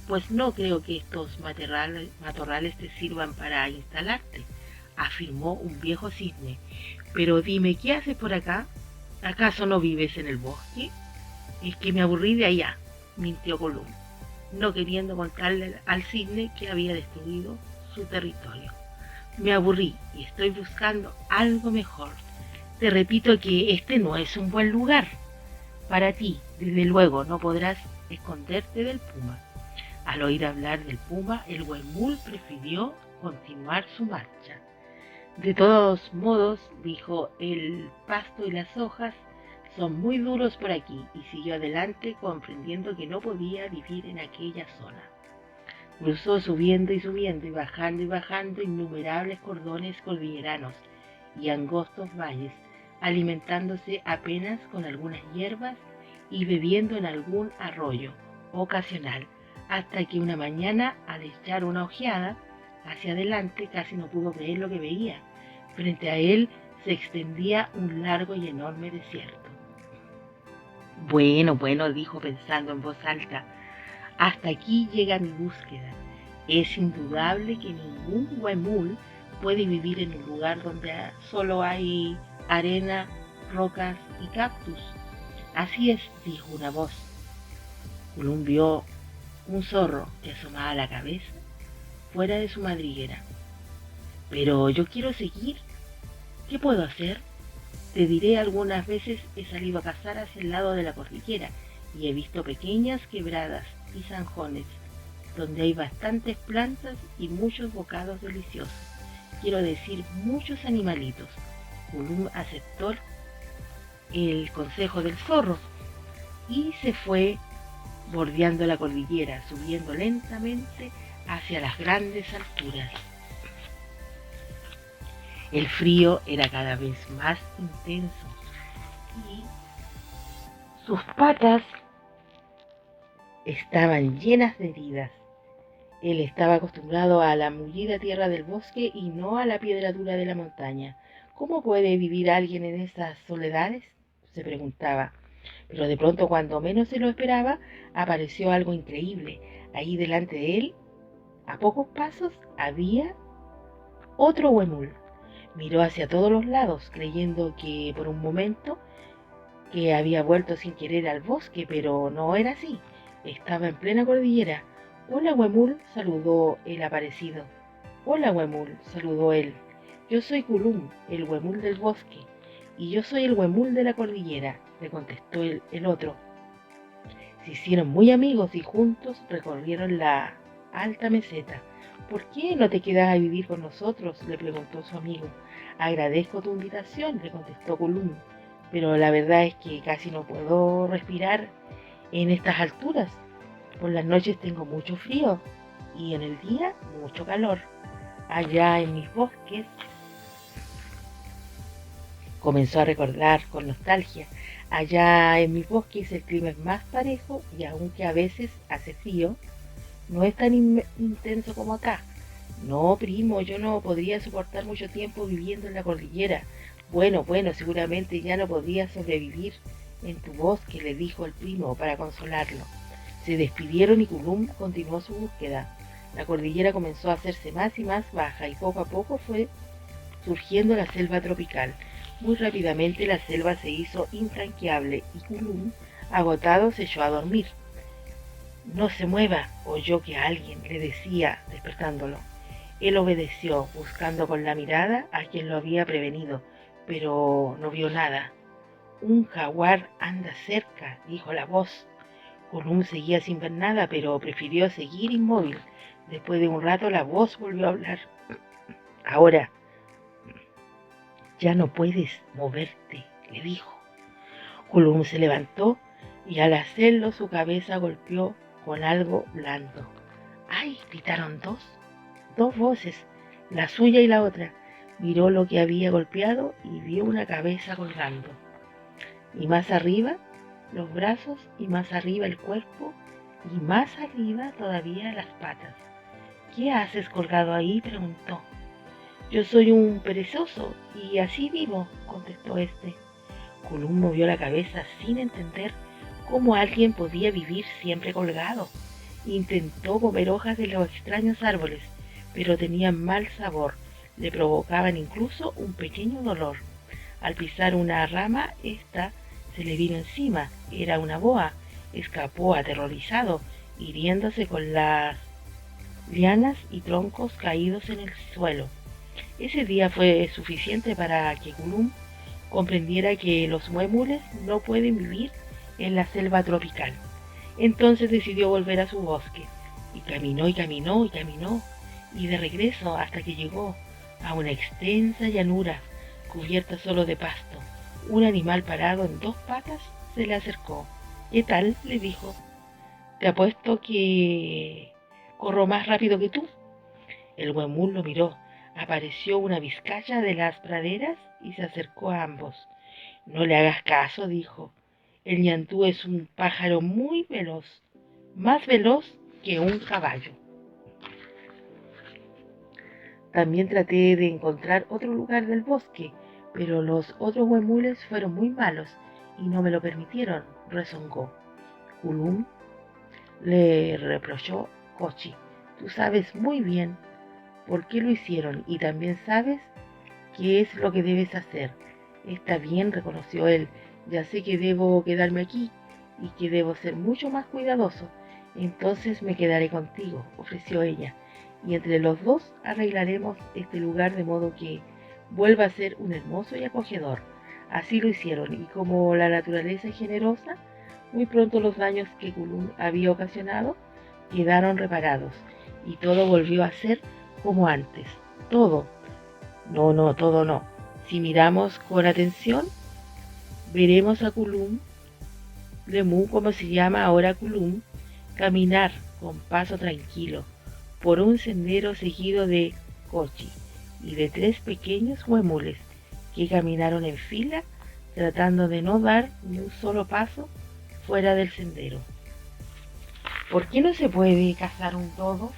Pues no creo que estos matorrales te sirvan para instalarte, afirmó un viejo cisne. Pero dime, ¿qué haces por acá? ¿Acaso no vives en el bosque? Es que me aburrí de allá, mintió Kulum. no queriendo contarle al cisne que había destruido su territorio. Me aburrí y estoy buscando algo mejor. Te repito que este no es un buen lugar. Para ti, desde luego, no podrás esconderte del puma. Al oír hablar del puma, el huemul prefirió continuar su marcha. De todos modos, dijo, el pasto y las hojas son muy duros por aquí, y siguió adelante comprendiendo que no podía vivir en aquella zona. Cruzó subiendo y bajando innumerables cordones cordilleranos y angostos valles, alimentándose apenas con algunas hierbas y bebiendo en algún arroyo ocasional, hasta que una mañana, al echar una ojeada hacia adelante, casi no pudo creer lo que veía. Frente a él se extendía un largo y enorme desierto. Bueno, dijo pensando en voz alta, hasta aquí llega mi búsqueda. Es indudable que ningún huemul puede vivir en un lugar donde solo hay arena, rocas y cactus. Así es, dijo una voz. Kulum vio un zorro que asomaba la cabeza fuera de su madriguera. Pero yo quiero seguir. ¿Qué puedo hacer? Te diré, algunas veces he salido a cazar hacia el lado de la cordillera y he visto pequeñas quebradas y zanjones donde hay bastantes plantas y muchos bocados deliciosos. Quiero decir, muchos animalitos. Kulum aceptó el consejo del zorro y se fue bordeando la cordillera, subiendo lentamente hacia las grandes alturas. El frío era cada vez más intenso y sus patas estaban llenas de heridas. Él estaba acostumbrado a la mullida tierra del bosque y no a la piedra dura de la montaña. ¿Cómo puede vivir alguien en esas soledades?, se preguntaba. Pero de pronto, cuando menos se lo esperaba, apareció algo increíble. Ahí delante de él, a pocos pasos, había otro huemul. Miró hacia todos los lados, creyendo que por un momento que había vuelto sin querer al bosque, pero no era así. Estaba en plena cordillera. Hola, huemul, saludó el aparecido. Hola, huemul, saludó él. Yo soy Kulum, el huemul del bosque, y yo soy el huemul de la cordillera, le contestó el otro. Se hicieron muy amigos y juntos recorrieron la alta meseta. ¿Por qué no te quedas a vivir con nosotros?, le preguntó su amigo. Agradezco tu invitación, le contestó Kulum, pero la verdad es que casi no puedo respirar en estas alturas. Por las noches tengo mucho frío y en el día mucho calor. Allá en mis bosques, comenzó a recordar con nostalgia, allá en mis bosques el clima es más parejo y aunque a veces hace frío, no es tan intenso como acá. No, primo, yo no podría soportar mucho tiempo viviendo en la cordillera. Bueno, seguramente ya no podría sobrevivir en tu bosque, le dijo el primo para consolarlo. Se despidieron y Kulum continuó su búsqueda. La cordillera comenzó a hacerse más y más baja y poco a poco fue surgiendo la selva tropical. Muy rápidamente la selva se hizo infranqueable y Kulum, agotado, se echó a dormir. No se mueva, oyó que alguien le decía, despertándolo. Él obedeció, buscando con la mirada a quien lo había prevenido, pero no vio nada. Un jaguar anda cerca, dijo la voz. Kulum seguía sin ver nada, pero prefirió seguir inmóvil. Después de un rato la voz volvió a hablar. Ahora, ya no puedes moverte, le dijo. Kulum se levantó y al hacerlo su cabeza golpeó con algo blando. ¡Ay!, gritaron dos voces, la suya y la otra. Miró lo que había golpeado y vio una cabeza colgando. Y más arriba, los brazos, y más arriba el cuerpo, y más arriba todavía las patas. ¿Qué haces colgado ahí?, preguntó. Yo soy un perezoso y así vivo, contestó este. Kulum movió la cabeza sin entender cómo alguien podía vivir siempre colgado. Intentó comer hojas de los extraños árboles, pero tenían mal sabor, le provocaban incluso un pequeño dolor. Al pisar una rama, esta se le vino encima. Era una boa. Escapó aterrorizado hiriéndose con las lianas y troncos caídos en el suelo. Ese día fue suficiente para que Gollum comprendiera que los huemules no pueden vivir en la selva tropical. Entonces decidió volver a su bosque, y caminó y caminó y caminó, y de regreso hasta que llegó a una extensa llanura cubierta solo de pasto. Un animal parado en dos patas se le acercó. ¿Qué tal?, le dijo. Te apuesto que corro más rápido que tú. El huemul lo miró. Apareció una vizcaya de las praderas y se acercó a ambos. No le hagas caso, dijo. El ñandú es un pájaro muy veloz, más veloz que un caballo. También traté de encontrar otro lugar del bosque, pero los otros huemules fueron muy malos y no me lo permitieron, rezongó. Gollum le reprochó Kochi. Tú sabes muy bien por qué lo hicieron y también sabes qué es lo que debes hacer. Está bien, reconoció él. Ya sé que debo quedarme aquí y que debo ser mucho más cuidadoso. Entonces me quedaré contigo, ofreció ella, y entre los dos arreglaremos este lugar de modo que vuelva a ser un hermoso y acogedor. Así lo hicieron, y como la naturaleza es generosa, muy pronto los daños que Gollum había ocasionado quedaron reparados, y todo volvió a ser como antes. Todo. No, todo no. Si miramos con atención, veremos a Gollum, Lemu, como se llama ahora Gollum, caminar con paso tranquilo por un sendero seguido de Kochi y de tres pequeños huemules que caminaron en fila tratando de no dar ni un solo paso fuera del sendero. ¿Por qué no se puede cazar un dodo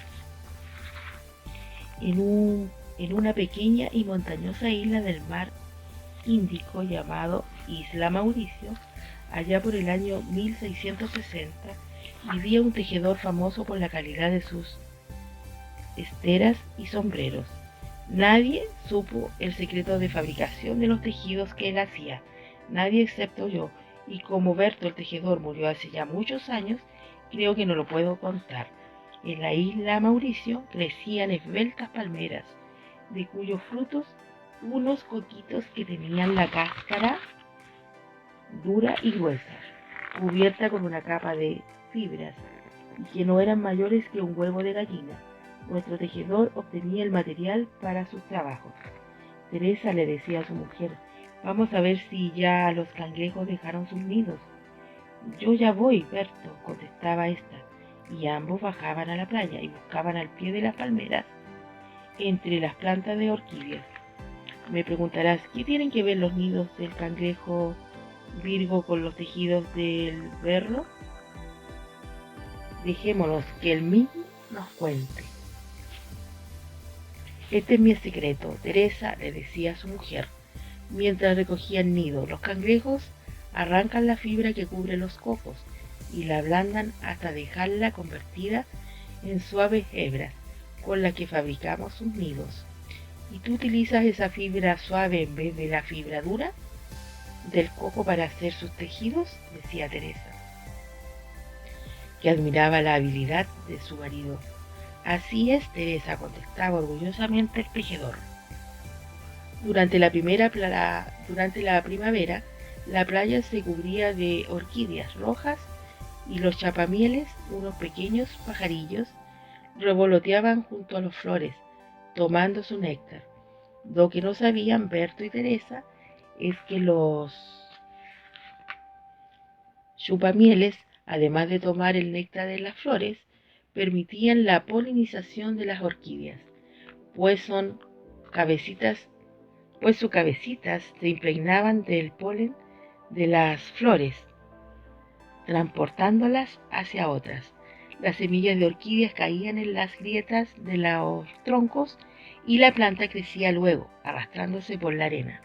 en una pequeña y montañosa isla del mar Índico llamado Isla Mauricio? Allá por el año 1660 vivía un tejedor famoso por la calidad de sus esteras y sombreros. Nadie supo el secreto de fabricación de los tejidos que él hacía, nadie excepto yo, y como Berto el tejedor murió hace ya muchos años, creo que no lo puedo contar. En la isla Mauricio crecían esbeltas palmeras, de cuyos frutos unos coquitos que tenían la cáscara dura y gruesa, cubierta con una capa de fibras, y que no eran mayores que un huevo de gallina. Nuestro tejedor obtenía el material para sus trabajos. Teresa le decía a su mujer: vamos a ver si ya los cangrejos dejaron sus nidos. Yo ya voy, Berto, contestaba esta, y ambos bajaban a la playa y buscaban al pie de las palmeras, entre las plantas de orquídeas. Me preguntarás, ¿qué tienen que ver los nidos del cangrejo Virgo con los tejidos del berro? Dejémonos que él mismo nos cuente. Este es mi secreto, Teresa, le decía a su mujer, mientras recogía el nido. Los cangrejos arrancan la fibra que cubre los cocos y la ablandan hasta dejarla convertida en suaves hebras con las que fabricamos sus nidos. ¿Y tú utilizas esa fibra suave en vez de la fibra dura del coco para hacer sus tejidos?, decía Teresa, que admiraba la habilidad de su marido. Así es, Teresa, contestaba orgullosamente el tejedor. Durante la primavera, la playa se cubría de orquídeas rojas y los chapamieles, unos pequeños pajarillos, revoloteaban junto a las flores, tomando su néctar. Lo que no sabían Berto y Teresa es que los chupamieles, además de tomar el néctar de las flores, permitían la polinización de las orquídeas, pues sus cabecitas se impregnaban del polen de las flores, transportándolas hacia otras. Las semillas de orquídeas caían en las grietas de los troncos y la planta crecía luego, arrastrándose por la arena.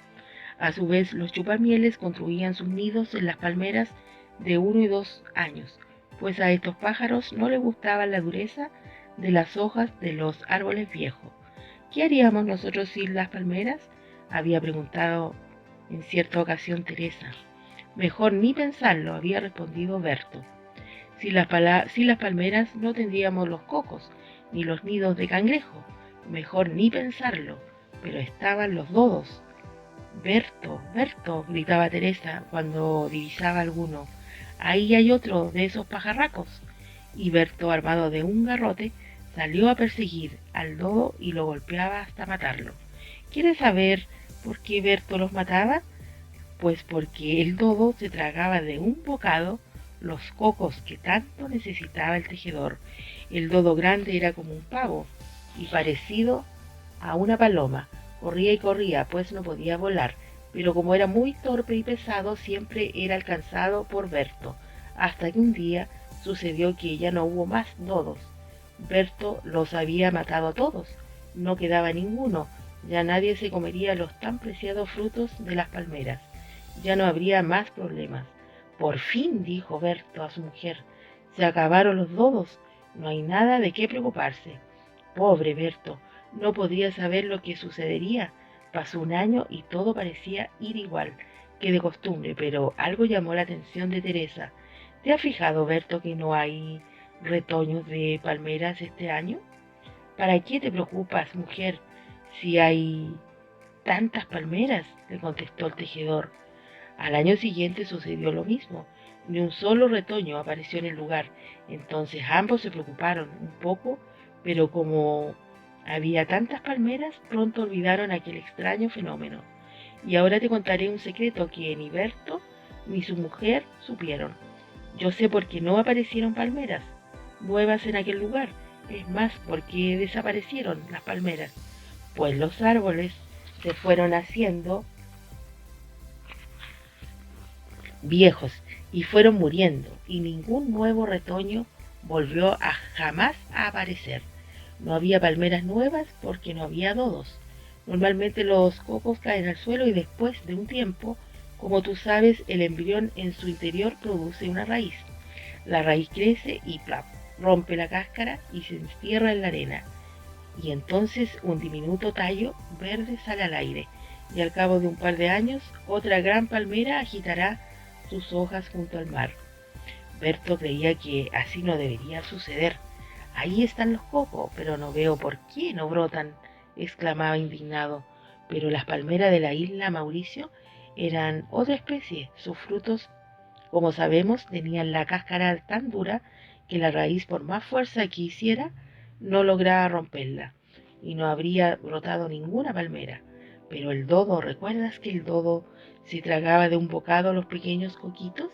A su vez, los chupamieles construían sus nidos en las palmeras de 1 y 2 años, pues a estos pájaros no les gustaba la dureza de las hojas de los árboles viejos. ¿Qué haríamos nosotros sin las palmeras?, había preguntado en cierta ocasión Teresa. Mejor ni pensarlo, había respondido Berto. Sin las palmeras no tendríamos los cocos, ni los nidos de cangrejo. Mejor ni pensarlo. Pero estaban los dodos. Berto, Berto, gritaba Teresa cuando divisaba alguno. Ahí hay otro de esos pajarracos. Y Berto, armado de un garrote, salió a perseguir al dodo y lo golpeaba hasta matarlo. ¿Quieres saber por qué Berto los mataba? Pues porque el dodo se tragaba de un bocado los cocos que tanto necesitaba el tejedor. El dodo grande era como un pavo y parecido a una paloma. Corría y corría, pues no podía volar, pero como era muy torpe y pesado, siempre era alcanzado por Berto, hasta que un día sucedió que ya no hubo más dodos. Berto los había matado a todos, no quedaba ninguno, ya nadie se comería los tan preciados frutos de las palmeras, ya no habría más problemas. Por fin, dijo Berto a su mujer, se acabaron los dodos, no hay nada de qué preocuparse. Pobre Berto, no podría saber lo que sucedería. Pasó un año y todo parecía ir igual que de costumbre, pero algo llamó la atención de Teresa. ¿Te has fijado, Berto, que no hay retoños de palmeras este año? ¿Para qué te preocupas, mujer, si hay tantas palmeras? Le contestó el tejedor. Al año siguiente sucedió lo mismo. Ni un solo retoño apareció en el lugar. Entonces ambos se preocuparon un poco, pero como había tantas palmeras, pronto olvidaron aquel extraño fenómeno. Y ahora te contaré un secreto que ni Berto ni su mujer supieron. Yo sé por qué no aparecieron palmeras nuevas en aquel lugar. Es más, por qué desaparecieron las palmeras. Pues los árboles se fueron haciendo viejos y fueron muriendo, y ningún nuevo retoño volvió a jamás a aparecer. No había palmeras nuevas porque no había dodos. Normalmente los cocos caen al suelo y después de un tiempo, como tú sabes, el embrión en su interior produce una raíz. La raíz crece y plap, rompe la cáscara y se entierra en la arena. Y entonces un diminuto tallo verde sale al aire, y al cabo de un par de años otra gran palmera agitará sus hojas junto al mar. Berto creía que así no debería suceder. Ahí están los cocos, pero no veo por qué no brotan, exclamaba indignado. Pero las palmeras de la isla Mauricio eran otra especie. Sus frutos, como sabemos, tenían la cáscara tan dura que la raíz, por más fuerza que hiciera, no lograba romperla, y no habría brotado ninguna palmera. Pero el dodo, ¿recuerdas que el dodo se tragaba de un bocado los pequeños coquitos?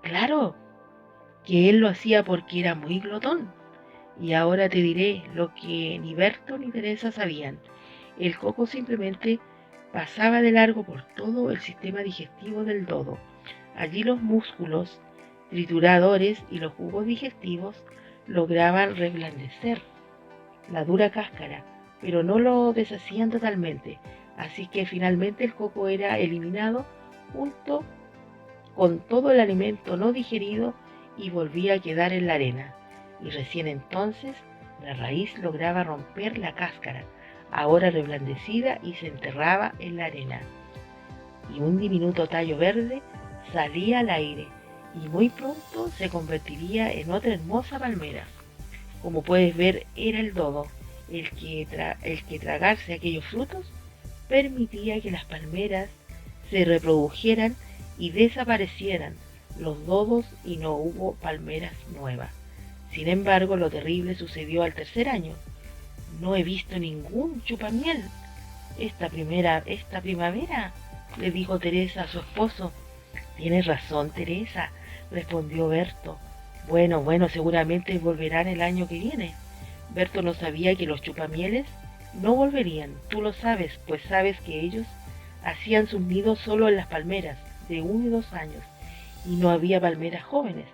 Claro, que él lo hacía porque era muy glotón. Y ahora te diré lo que ni Berto ni Teresa sabían. El coco simplemente pasaba de largo por todo el sistema digestivo del dodo. Allí los músculos trituradores y los jugos digestivos lograban reblandecer la dura cáscara, pero no lo deshacían totalmente. Así que finalmente el coco era eliminado junto con todo el alimento no digerido y volvía a quedar en la arena. Y recién entonces la raíz lograba romper la cáscara, ahora reblandecida, y se enterraba en la arena. Y un diminuto tallo verde salía al aire y muy pronto se convertiría en otra hermosa palmera. Como puedes ver, era el dodo el que tragarse aquellos frutos permitía que las palmeras se reprodujeran y desaparecieran los dodos y no hubo palmeras nuevas. Sin embargo, lo terrible sucedió al tercer año. No he visto ningún chupamiel esta primavera, le dijo Teresa a su esposo. Tienes razón, Teresa, respondió Berto. Bueno, seguramente volverán el año que viene. Berto no sabía que los chupamieles no volverían. Tú lo sabes, pues sabes que ellos hacían sus nidos solo en las palmeras de 1 y 2 años, y no había palmeras jóvenes.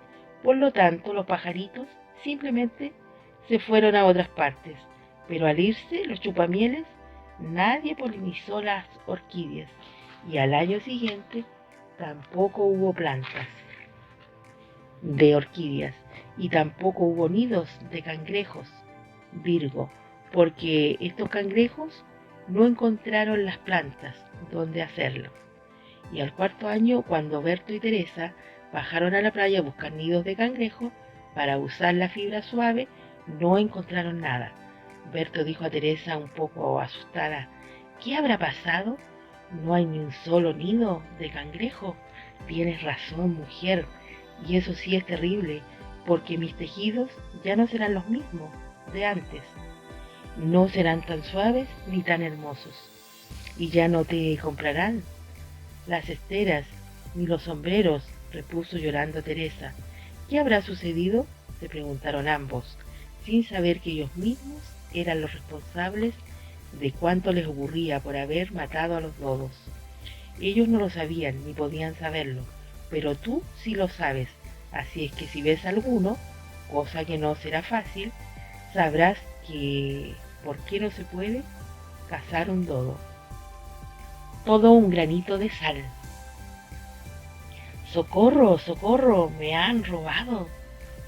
Por lo tanto, los pajaritos simplemente se fueron a otras partes. Pero al irse los chupamieles, nadie polinizó las orquídeas, y al año siguiente tampoco hubo plantas de orquídeas, y tampoco hubo nidos de cangrejos, Virgo, porque estos cangrejos no encontraron las plantas donde hacerlo. Y al cuarto año, cuando Berto y Teresa Bajaron a la playa a buscar nidos de cangrejo para usar la fibra suave. No encontraron nada. Berto dijo a Teresa un poco asustada: ¿qué habrá pasado? No hay ni un solo nido de cangrejo. Tienes razón, mujer, y eso sí es terrible, porque mis tejidos ya no serán los mismos de antes. No serán tan suaves ni tan hermosos, y ya no te comprarán las esteras ni los sombreros, repuso llorando Teresa. ¿Qué habrá sucedido?, se preguntaron ambos, sin saber que ellos mismos eran los responsables de cuánto les ocurría por haber matado a los dodos. Ellos no lo sabían ni podían saberlo, pero tú sí lo sabes, así es que si ves alguno, cosa que no será fácil, sabrás que por qué no se puede cazar un dodo. Todo un granito de sal. ¡Socorro, socorro! ¡Me han robado!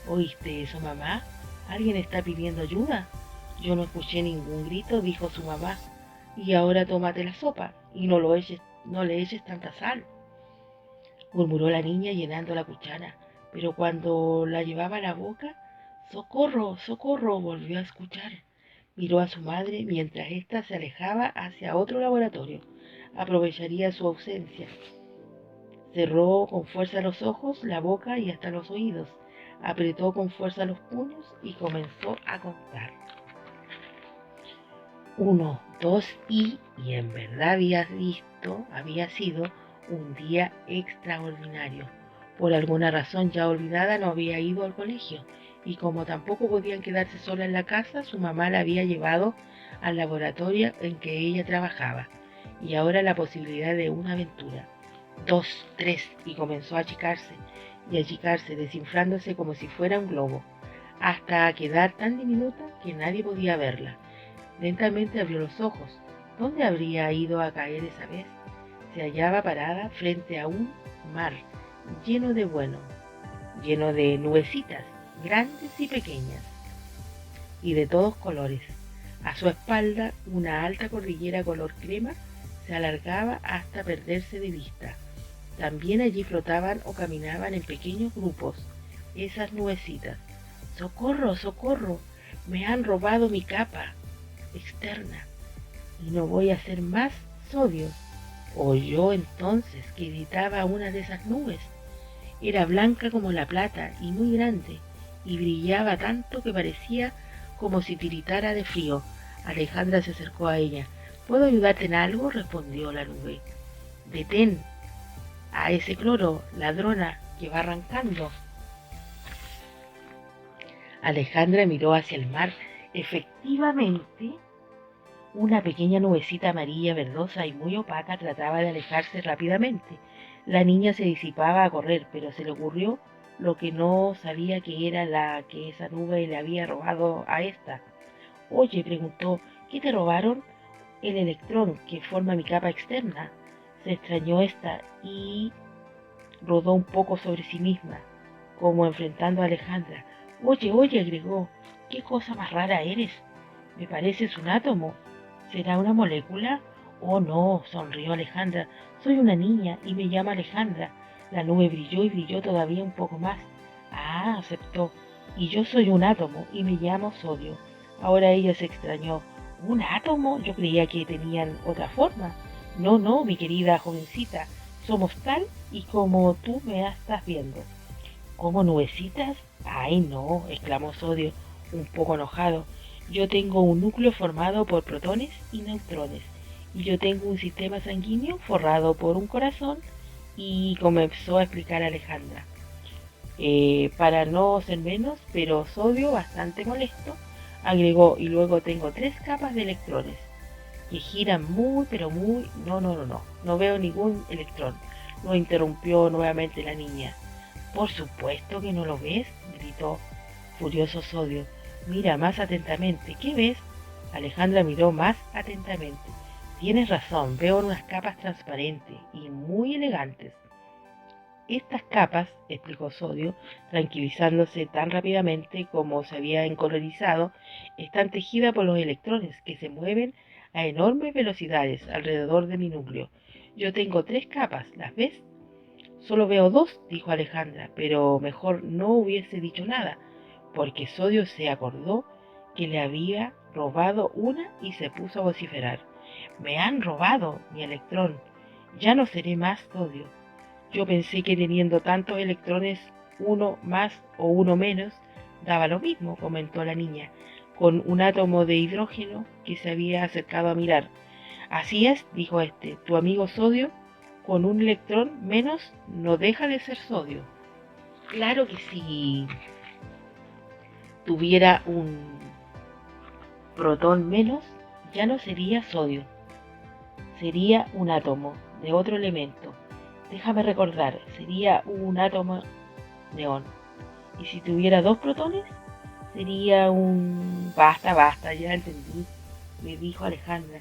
¿Oíste eso, mamá? ¿Alguien está pidiendo ayuda? Yo no escuché ningún grito, dijo su mamá. Y ahora tómate la sopa y no le eches tanta sal, murmuró la niña llenando la cuchara. Pero cuando la llevaba a la boca, ¡socorro, socorro!, volvió a escuchar. Miró a su madre mientras ésta se alejaba hacia otro laboratorio. Aprovecharía su ausencia. Cerró con fuerza los ojos, la boca y hasta los oídos. Apretó con fuerza los puños y comenzó a contar. 1, 2 y en verdad había sido un día extraordinario. Por alguna razón ya olvidada no había ido al colegio, y como tampoco podían quedarse sola en la casa, su mamá la había llevado al laboratorio en que ella trabajaba, y ahora la posibilidad de una aventura. 2, 3, y comenzó a achicarse, desinflándose como si fuera un globo, hasta quedar tan diminuta que nadie podía verla. Lentamente abrió los ojos. ¿Dónde habría ido a caer esa vez? Se hallaba parada frente a un mar lleno de lleno de nubecitas, grandes y pequeñas, y de todos colores. A su espalda, una alta cordillera color crema se alargaba hasta perderse de vista. También allí flotaban o caminaban en pequeños grupos esas nubecitas. ¡Socorro, socorro! ¡Me han robado mi capa externa y no voy a ser más sodio! Oyó entonces que gritaba una de esas nubes. Era blanca como la plata y muy grande, y brillaba tanto que parecía como si tiritara de frío. Alejandra se acercó a ella. ¿Puedo ayudarte en algo?, respondió la nube. Detén a ese cloro, ladrona, que va arrancando. Alejandra miró hacia el mar. Efectivamente, una pequeña nubecita amarilla verdosa y muy opaca trataba de alejarse rápidamente. La niña se disipaba a correr, pero se le ocurrió lo que no sabía, que era que esa nube le había robado a esta. Oye, preguntó, ¿qué te robaron? El electrón que forma mi capa externa. Se extrañó esta y rodó un poco sobre sí misma, como enfrentando a Alejandra. Oye, oye, agregó, ¿qué cosa más rara eres? Me pareces un átomo. ¿Será una molécula? Oh, no, sonrió Alejandra. Soy una niña y me llamo Alejandra. La nube brilló y brilló todavía un poco más. Ah, aceptó. Y yo soy un átomo y me llamo sodio. Ahora ella se extrañó. ¿Un átomo? Yo creía que tenían otra forma. No, no, mi querida jovencita. Somos tal y como tú me estás viendo. ¿Como nubecitas? Ay, no, exclamó Sodio, un poco enojado. Yo tengo un núcleo formado por protones y neutrones, y yo tengo un sistema sanguíneo forrado por un corazón, y comenzó a explicar Alejandra. Para no ser menos, pero Sodio, bastante molesto, agregó, y luego tengo 3 capas de electrones, que giran muy, pero muy... No veo ningún electrón, lo interrumpió nuevamente la niña. Por supuesto que no lo ves, gritó furioso Sodio. Mira más atentamente. ¿Qué ves? Alejandra miró más atentamente. Tienes razón, veo unas capas transparentes y muy elegantes. Estas capas, explicó Sodio, tranquilizándose tan rápidamente como se había encolorizado, están tejidas por los electrones que se mueven a enormes velocidades alrededor de mi núcleo. Yo tengo 3 capas, ¿las ves? Solo veo dos, dijo Alejandra, pero mejor no hubiese dicho nada, porque Sodio se acordó que le había robado una y se puso a vociferar. Me han robado mi electrón. Ya no seré más Sodio. Yo pensé que teniendo tantos electrones, uno más o uno menos, daba lo mismo, comentó la niña, con un átomo de hidrógeno que se había acercado a mirar. Así es, dijo este, tu amigo Sodio, con un electrón menos no deja de ser sodio. Claro que si tuviera un protón menos, ya no sería sodio, sería un átomo de otro elemento. Déjame recordar, sería un átomo neón. Y si tuviera dos protones, sería un... Basta, basta, ya entendí, me dijo Alejandra.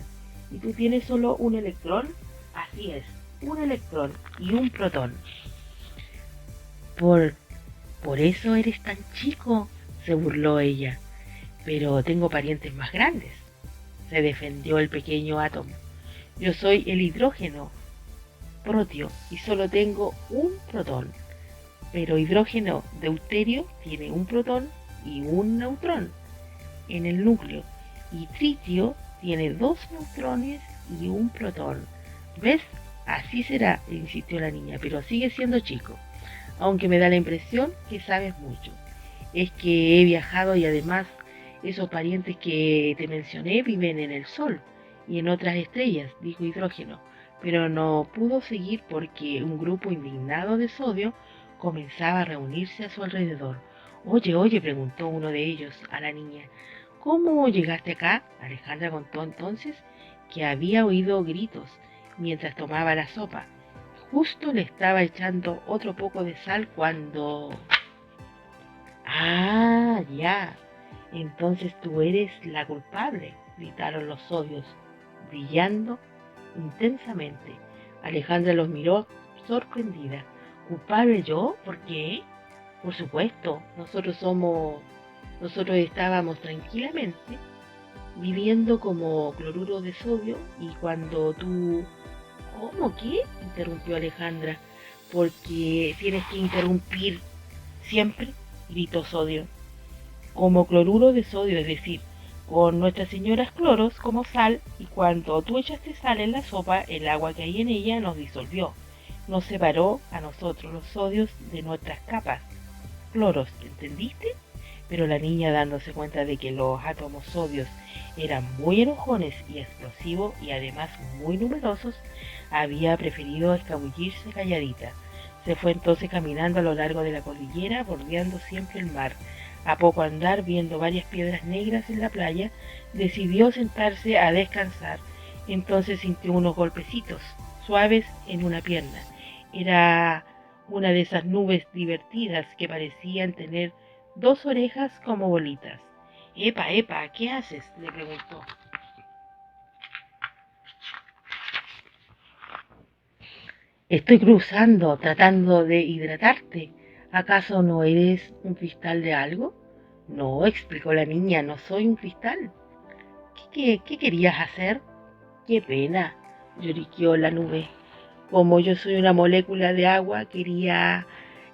¿Y tú tienes solo un electrón? Así es, un electrón y un protón. Por, por eso eres tan chico, se burló ella. Pero tengo parientes más grandes, se defendió el pequeño átomo. Yo soy el hidrógeno, protio, y solo tengo un protón. Pero hidrógeno deuterio tiene un protón y un neutrón en el núcleo, y tritio tiene dos neutrones y un protón. ¿Ves? Así será, insistió la niña, pero sigue siendo chico, aunque me da la impresión que sabes mucho. Es que he viajado y además esos parientes que te mencioné viven en el Sol y en otras estrellas, dijo Hidrógeno, pero no pudo seguir porque un grupo indignado de Sodio comenzaba a reunirse a su alrededor. Oye, oye, preguntó uno de ellos a la niña, ¿cómo llegaste acá? Alejandra contó entonces que había oído gritos mientras tomaba la sopa. Justo le estaba echando otro poco de sal cuando... Ah, ya. Entonces tú eres la culpable, gritaron los Sodios, brillando intensamente. Alejandra los miró sorprendida. ¿Culpable yo? ¿Por qué? Por supuesto, nosotros estábamos tranquilamente viviendo como cloruro de sodio y cuando tú... ¿Cómo qué? Interrumpió Alejandra. Porque tienes que interrumpir siempre, gritó Sodio. Como cloruro de sodio, es decir, con nuestras señoras cloros como sal, y cuando tú echaste sal en la sopa, el agua que hay en ella nos disolvió, nos separó a nosotros los sodios de nuestras capas, cloros, ¿entendiste? Pero la niña, dándose cuenta de que los átomos sodios eran muy enojones y explosivos y además muy numerosos, había preferido escabullirse calladita. Se fue entonces caminando a lo largo de la cordillera, bordeando siempre el mar. A poco andar, viendo varias piedras negras en la playa, decidió sentarse a descansar. Entonces sintió unos golpecitos suaves en una pierna. Era una de esas nubes divertidas que parecían tener dos orejas como bolitas. Epa, epa, ¿qué haces? Le preguntó. Estoy cruzando, tratando de hidratarte. ¿Acaso no eres un cristal de algo? No, explicó la niña, no soy un cristal. ¿Qué querías hacer? Qué pena, lloriqueó la nube. Como yo soy una molécula de agua, quería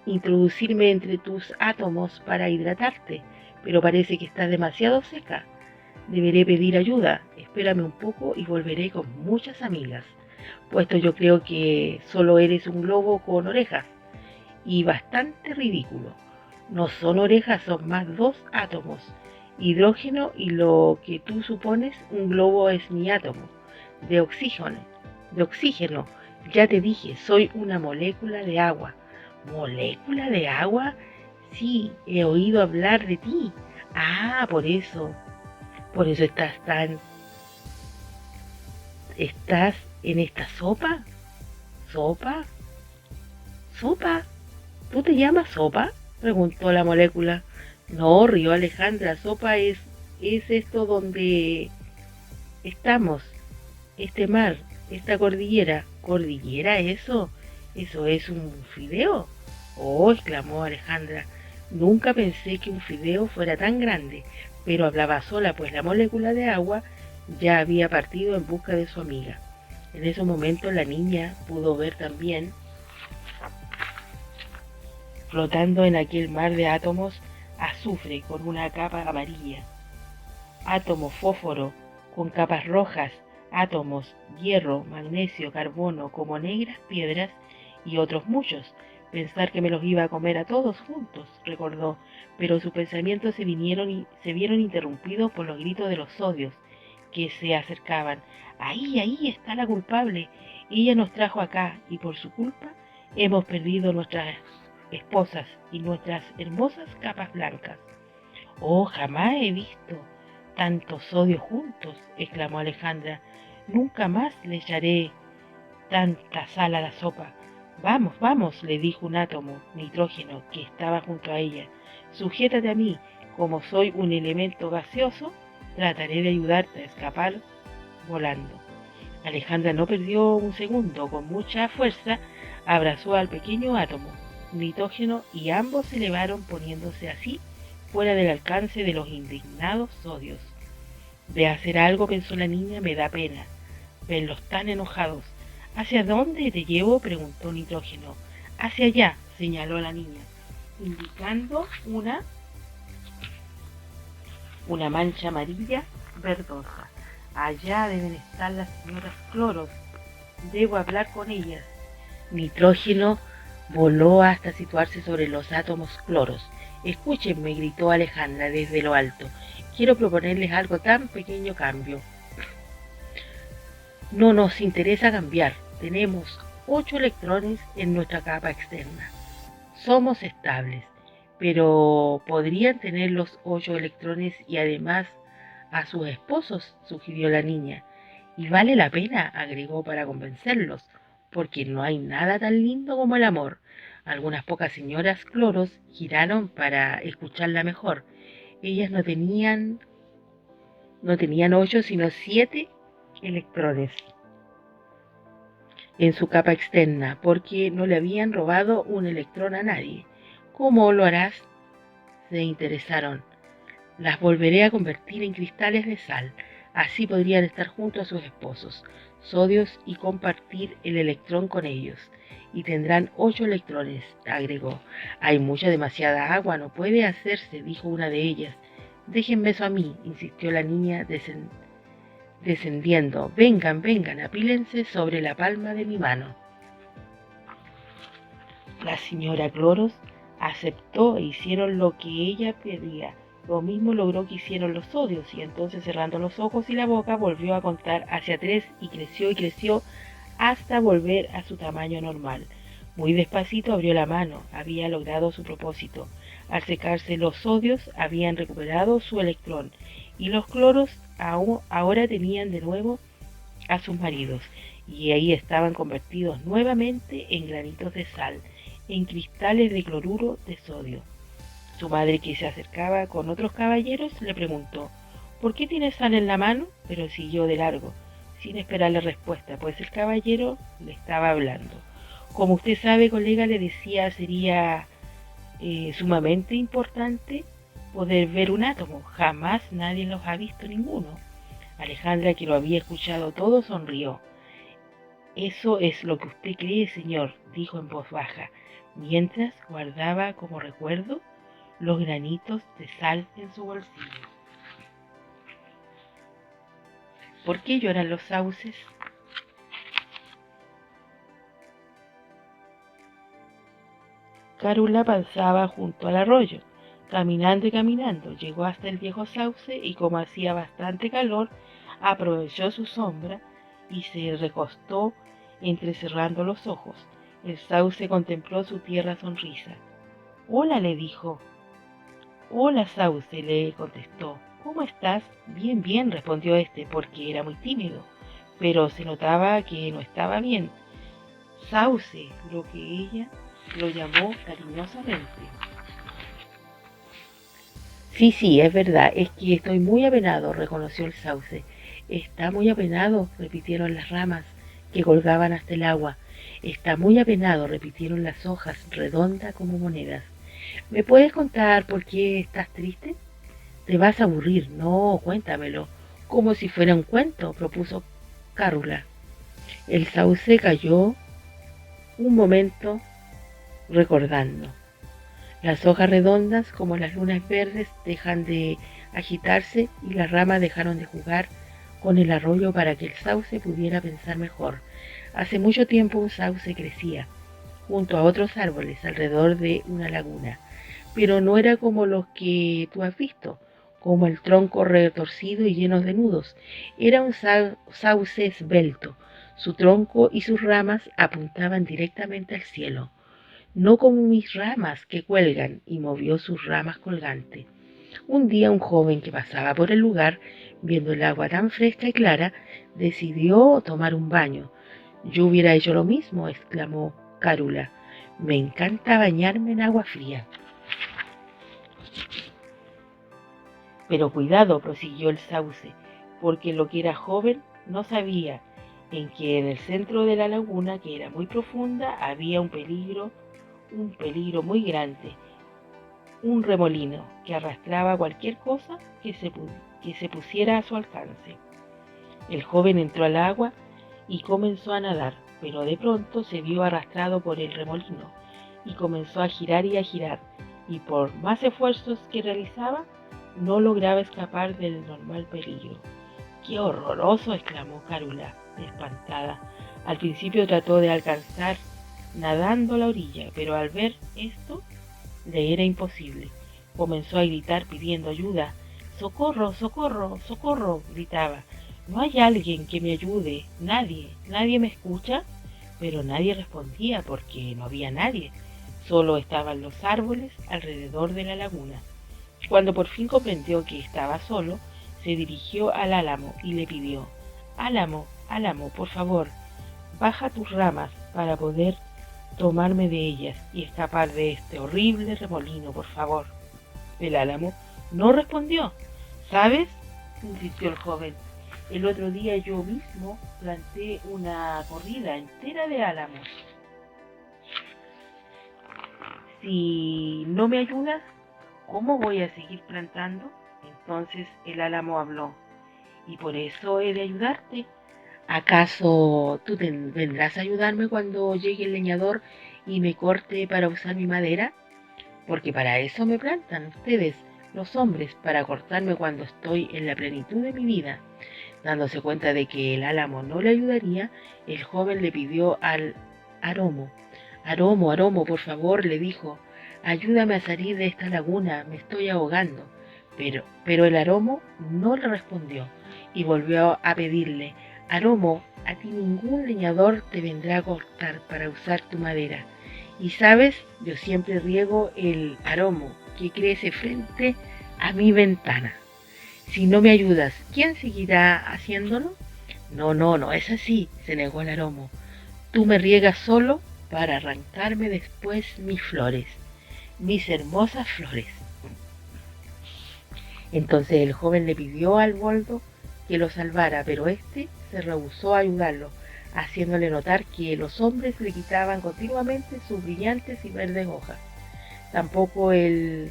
introducirme entre tus átomos para hidratarte, pero parece que estás demasiado seca. Deberé pedir ayuda. Espérame un poco y volveré con muchas amigas, puesto yo creo que solo eres un globo con orejas, y bastante ridículo. No son orejas, son más dos átomos, hidrógeno y lo que tú supones un globo es mi átomo, de oxígeno. De oxígeno, ya te dije, soy una molécula de agua. ¿Molécula de agua? Sí, he oído hablar de ti. Ah, por eso estás en esta sopa. ¿Sopa? ¿Sopa? ¿Tú te llamas sopa? Preguntó la molécula. No, rió Alejandra, sopa es esto donde estamos, este mar, esta cordillera. ¿Cordillera eso? ¿Eso es un fideo? Oh, exclamó Alejandra. Nunca pensé que un fideo fuera tan grande, pero hablaba sola, pues la molécula de agua ya había partido en busca de su amiga. En ese momento la niña pudo ver también flotando en aquel mar de átomos, azufre con una capa amarilla, átomo fósforo con capas rojas, átomos, hierro, magnesio, carbono, como negras piedras, y otros muchos. Pensar que me los iba a comer a todos juntos, recordó, pero sus pensamientos se vieron interrumpidos por los gritos de los sodios, que se acercaban. Ahí está la culpable. Ella nos trajo acá, y por su culpa hemos perdido nuestras esposas y nuestras hermosas capas blancas. Oh, jamás he visto tantos sodios juntos, exclamó Alejandra. Nunca más le echaré tanta sal a la sopa. Vamos, vamos, le dijo un átomo, nitrógeno, que estaba junto a ella. Sujétate a mí. Como soy un elemento gaseoso, trataré de ayudarte a escapar volando. Alejandra no perdió un segundo. Con mucha fuerza abrazó al pequeño átomo, nitrógeno, y ambos se elevaron, poniéndose así fuera del alcance de los indignados sodios. De hacer algo, pensó la niña, me da pena verlos tan enojados. ¿Hacia dónde te llevo?, preguntó Nitrógeno. Hacia allá, señaló la niña, indicando una mancha amarilla verdosa. Allá deben estar las señoras Cloros. Debo hablar con ellas. Nitrógeno voló hasta situarse sobre los átomos cloros. Escúchenme, gritó Alejandra desde lo alto. Quiero proponerles algo tan pequeño cambio. No nos interesa cambiar. Tenemos 8 electrones en nuestra capa externa. Somos estables, pero podrían tener los 8 electrones y además a sus esposos, sugirió la niña. Y vale la pena, agregó para convencerlos, porque no hay nada tan lindo como el amor. Algunas pocas señoras Cloros giraron para escucharla mejor. Ellas no tenían 8, sino 7 electrones en su capa externa, porque no le habían robado un electrón a nadie. ¿Cómo lo harás?, se interesaron. Las volveré a convertir en cristales de sal. Así podrían estar junto a sus esposos, sodios, y compartir el electrón con ellos. Y tendrán 8 electrones, agregó. Hay demasiada agua, no puede hacerse, dijo una de ellas. Déjenme eso a mí, insistió la niña descendiendo. Vengan, apílense sobre la palma de mi mano. La señora Cloros aceptó e hicieron lo que ella pedía. Lo mismo logró que hicieron los sodios, y entonces, cerrando los ojos y la boca, volvió a contar hacia 3 y creció hasta volver a su tamaño normal. Muy despacito abrió la mano. Había logrado su propósito. Al secarse los sodios, habían recuperado su electrón, y los cloros ahora tenían de nuevo a sus maridos, y ahí estaban convertidos nuevamente en granitos de sal, en cristales de cloruro de sodio. Su madre, que se acercaba con otros caballeros, le preguntó: ¿por qué tiene sal en la mano? Pero siguió de largo, sin esperar la respuesta, pues el caballero le estaba hablando. Como usted sabe, colega, le decía, sería sumamente importante poder ver un átomo. Jamás nadie los ha visto ninguno. Alejandra, que lo había escuchado todo, sonrió. Eso es lo que usted cree, señor, dijo en voz baja, mientras guardaba como recuerdo los granitos de sal en su bolsillo. ¿Por qué lloran los sauces? Cárula pasaba junto al arroyo. Caminando y caminando, llegó hasta el viejo sauce y, como hacía bastante calor, aprovechó su sombra y se recostó entrecerrando los ojos. El sauce contempló su tierna sonrisa. Hola, le dijo. Hola, sauce, le contestó. ¿Cómo estás? Bien, bien, respondió este, porque era muy tímido, pero se notaba que no estaba bien. Sauce, lo que ella lo llamó cariñosamente. Sí, es verdad, es que estoy muy apenado, reconoció el sauce. Está muy apenado, repitieron las ramas que colgaban hasta el agua. Está muy apenado, repitieron las hojas, redondas como monedas. ¿Me puedes contar por qué estás triste? Te vas a aburrir. No, cuéntamelo. Como si fuera un cuento, propuso Cárula. El sauce cayó un momento recordando. Las hojas redondas, como las lunas verdes, dejan de agitarse y las ramas dejaron de jugar con el arroyo para que el sauce pudiera pensar mejor. Hace mucho tiempo un sauce crecía junto a otros árboles alrededor de una laguna, pero no era como los que tú has visto, como el tronco retorcido y lleno de nudos. Era un sauce esbelto. Su tronco y sus ramas apuntaban directamente al cielo, no como mis ramas que cuelgan, y movió sus ramas colgantes. Un día un joven que pasaba por el lugar, viendo el agua tan fresca y clara, decidió tomar un baño. Yo hubiera hecho lo mismo, exclamó Cárula. Me encanta bañarme en agua fría. Pero cuidado, prosiguió el sauce, porque lo que era joven no sabía en que en el centro de la laguna, que era muy profunda, había un peligro muy grande, un remolino que arrastraba cualquier cosa que se pusiera a su alcance. El joven entró al agua y comenzó a nadar, pero de pronto se vio arrastrado por el remolino y comenzó a girar, y por más esfuerzos que realizaba, no lograba escapar del normal peligro. ¡Qué horroroso!, exclamó Cárula, espantada. Al principio trató de alcanzar nadando la orilla, pero al ver esto le era imposible. Comenzó a gritar pidiendo ayuda. ¡Socorro, socorro, socorro!, gritaba. ¿No hay alguien que me ayude? ¿Nadie me escucha? Pero nadie respondía porque no había nadie. Solo estaban los árboles alrededor de la laguna. Cuando por fin comprendió que estaba solo, se dirigió al álamo y le pidió: Álamo, álamo, por favor, baja tus ramas para poder tomarme de ellas y escapar de este horrible remolino, por favor. El álamo no respondió. ¿Sabes?, insistió el joven. El otro día yo mismo planté una corrida entera de álamos. Si no me ayudas, ¿cómo voy a seguir plantando? Entonces el álamo habló. Y por eso he de ayudarte. ¿Acaso tú vendrás a ayudarme cuando llegue el leñador y me corte para usar mi madera? Porque para eso me plantan ustedes, los hombres, para cortarme cuando estoy en la plenitud de mi vida. Dándose cuenta de que el álamo no le ayudaría, el joven le pidió al aromo. Aromo, aromo, por favor, le dijo, ayúdame a salir de esta laguna, me estoy ahogando. Pero el aromo no le respondió y volvió a pedirle, aromo, a ti ningún leñador te vendrá a cortar para usar tu madera. Y sabes, yo siempre riego el aromo que crece frente a mi ventana. Si no me ayudas, ¿quién seguirá haciéndolo? No, no, no es así, se negó el aromo. Tú me riegas solo para arrancarme después mis flores, mis hermosas flores. Entonces el joven le pidió al boldo que lo salvara, pero éste se rehusó a ayudarlo, haciéndole notar que los hombres le quitaban continuamente sus brillantes y verdes hojas. Tampoco el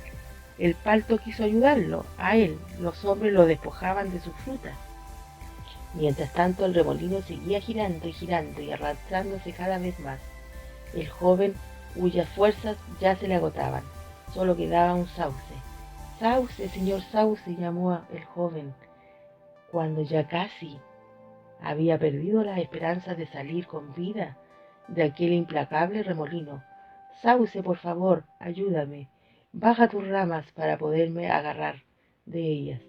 palto quiso ayudarlo a él, los hombres lo despojaban de sus frutas. Mientras tanto el remolino seguía girando y girando y arrastrándose cada vez más. El joven, cuyas fuerzas ya se le agotaban, solo quedaba un sauce. Sauce, señor Sauce, llamó el joven, cuando ya casi había perdido las esperanzas de salir con vida de aquel implacable remolino. Sauce, por favor, ayúdame. Baja tus ramas para poderme agarrar de ellas.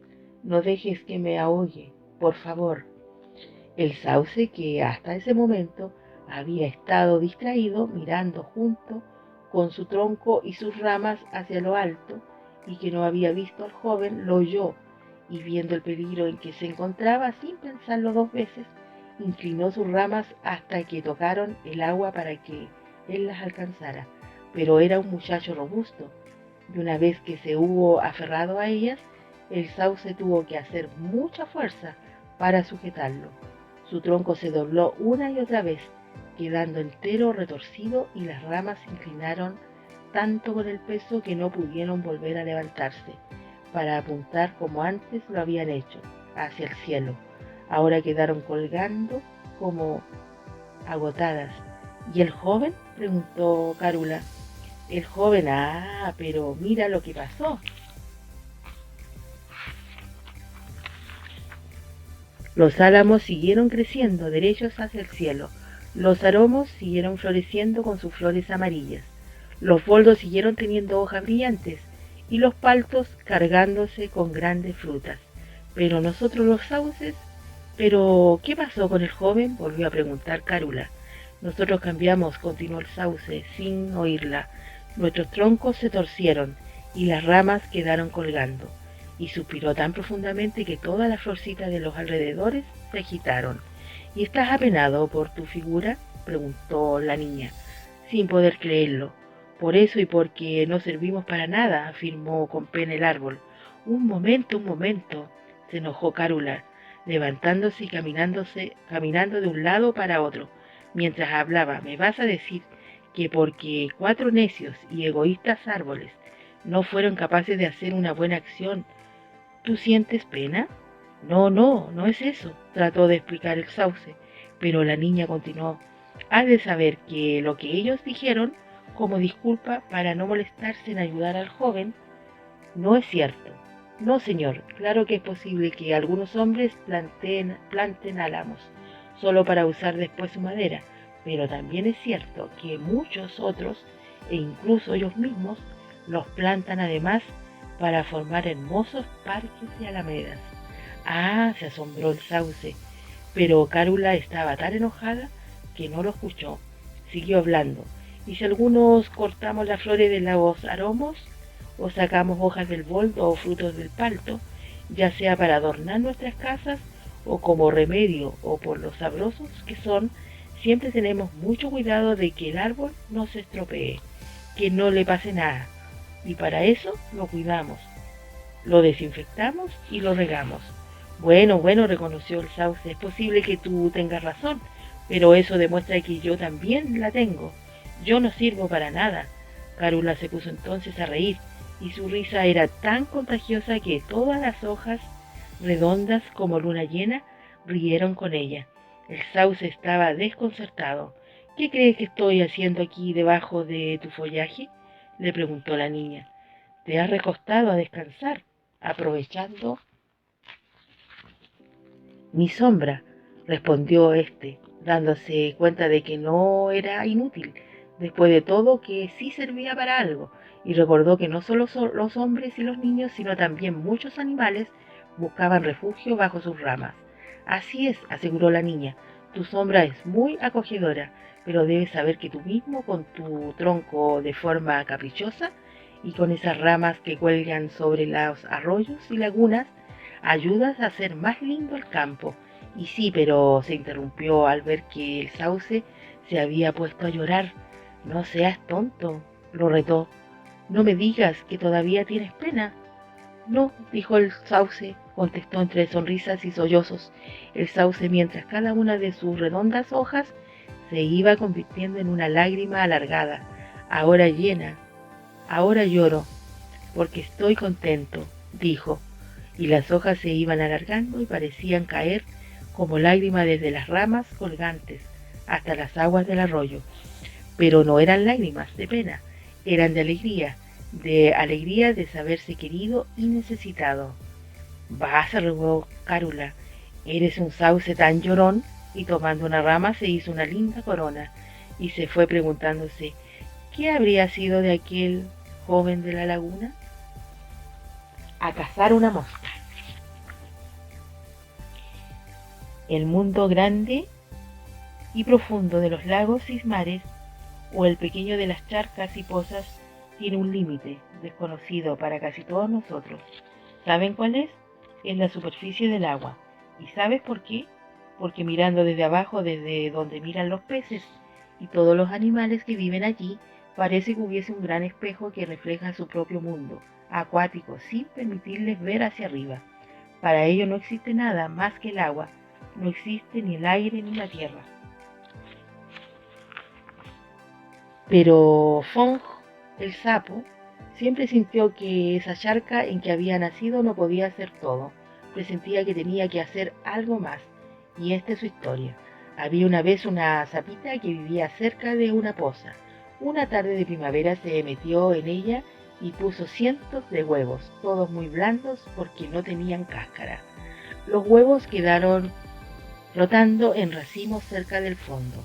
No dejes que me ahogue, por favor. El sauce, que hasta ese momento había estado distraído mirando junto con su tronco y sus ramas hacia lo alto, y que no había visto al joven, lo oyó, y viendo el peligro en que se encontraba, sin pensarlo dos veces, inclinó sus ramas hasta que tocaron el agua para que él las alcanzara. Pero era un muchacho robusto, y una vez que se hubo aferrado a ellas, el sauce tuvo que hacer mucha fuerza para sujetarlo. Su tronco se dobló una y otra vez, quedando entero retorcido, y las ramas se inclinaron tanto con el peso que no pudieron volver a levantarse para apuntar como antes lo habían hecho, hacia el cielo. Ahora quedaron colgando como agotadas. ¿Y el joven?, preguntó Cárula. El joven, pero mira lo que pasó. Los álamos siguieron creciendo derechos hacia el cielo. Los aromos siguieron floreciendo con sus flores amarillas. Los boldos siguieron teniendo hojas brillantes y los paltos cargándose con grandes frutas. Pero nosotros los sauces... ¿Pero qué pasó con el joven?, volvió a preguntar Cárula. Nosotros cambiamos, continuó el sauce, sin oírla. Nuestros troncos se torcieron y las ramas quedaron colgando. Y suspiró tan profundamente que todas las florcitas de los alrededores se agitaron. ¿Y estás apenado por tu figura?, preguntó la niña, sin poder creerlo. Por eso y porque no servimos para nada, afirmó con pena el árbol. Un momento, se enojó Cárula, levantándose y caminando de un lado para otro. Mientras hablaba, ¿me vas a decir que porque 4 necios y egoístas árboles no fueron capaces de hacer una buena acción, tú sientes pena? No es eso, trató de explicar el sauce, pero la niña continuó. Has de saber que lo que ellos dijeron como disculpa para no molestarse en ayudar al joven no es cierto. No, señor, claro que es posible que algunos hombres planten álamos solo para usar después su madera, pero también es cierto que muchos otros, e incluso ellos mismos, los plantan además para formar hermosos parques y alamedas. Se asombró el sauce, pero Cárula estaba tan enojada que no lo escuchó. Siguió hablando. ¿Y si algunos cortamos las flores de los aromos, o sacamos hojas del boldo o frutos del palto, ya sea para adornar nuestras casas o como remedio o por los sabrosos que son? Siempre tenemos mucho cuidado de que el árbol no se estropee, que no le pase nada, y para eso lo cuidamos, lo desinfectamos y lo regamos. Bueno, reconoció el sauce, es posible que tú tengas razón, pero eso demuestra que yo también la tengo. Yo no sirvo para nada. Cárula se puso entonces a reír, y su risa era tan contagiosa que todas las hojas, redondas como luna llena, rieron con ella. El sauce estaba desconcertado. ¿Qué crees que estoy haciendo aquí debajo de tu follaje?, le preguntó la niña. Te has recostado a descansar, aprovechando mi sombra, respondió éste, dándose cuenta de que no era inútil, después de todo, que sí servía para algo, y recordó que no solo los hombres y los niños, sino también muchos animales buscaban refugio bajo sus ramas. Así es, aseguró la niña, tu sombra es muy acogedora, pero debes saber que tú mismo, con tu tronco de forma caprichosa y con esas ramas que cuelgan sobre los arroyos y lagunas, ayudas a hacer más lindo el campo. Y sí, pero se interrumpió al ver que el sauce se había puesto a llorar. No seas tonto, lo retó. No me digas que todavía tienes pena. No, dijo el sauce, contestó entre sonrisas y sollozos el sauce, mientras cada una de sus redondas hojas se iba convirtiendo en una lágrima alargada. Ahora llena, ahora lloro, porque estoy contento, dijo, y las hojas se iban alargando y parecían caer como lágrimas desde las ramas colgantes hasta las aguas del arroyo. Pero no eran lágrimas de pena, eran de alegría de saberse querido y necesitado. Vas, arrugó Cárula, eres un sauce tan llorón, y tomando una rama se hizo una linda corona, y se fue preguntándose, ¿qué habría sido de aquel joven de la laguna? A cazar una mosca. El mundo grande y profundo de los lagos y mares, o el pequeño de las charcas y pozas, tiene un límite desconocido para casi todos nosotros. ¿Saben cuál es? Es la superficie del agua. ¿Y sabes por qué? Porque mirando desde abajo, desde donde miran los peces y todos los animales que viven allí, parece que hubiese un gran espejo que refleja su propio mundo acuático, sin permitirles ver hacia arriba. Para ello no existe nada más que el agua, no existe ni el aire ni la tierra. Pero Fong, el sapo, siempre sintió que esa charca en que había nacido no podía hacer todo. Presentía que tenía que hacer algo más, y esta es su historia. Había una vez una sapita que vivía cerca de una poza. Una tarde de primavera se metió en ella y puso cientos de huevos, todos muy blandos porque no tenían cáscara. Los huevos quedaron flotando en racimos cerca del fondo.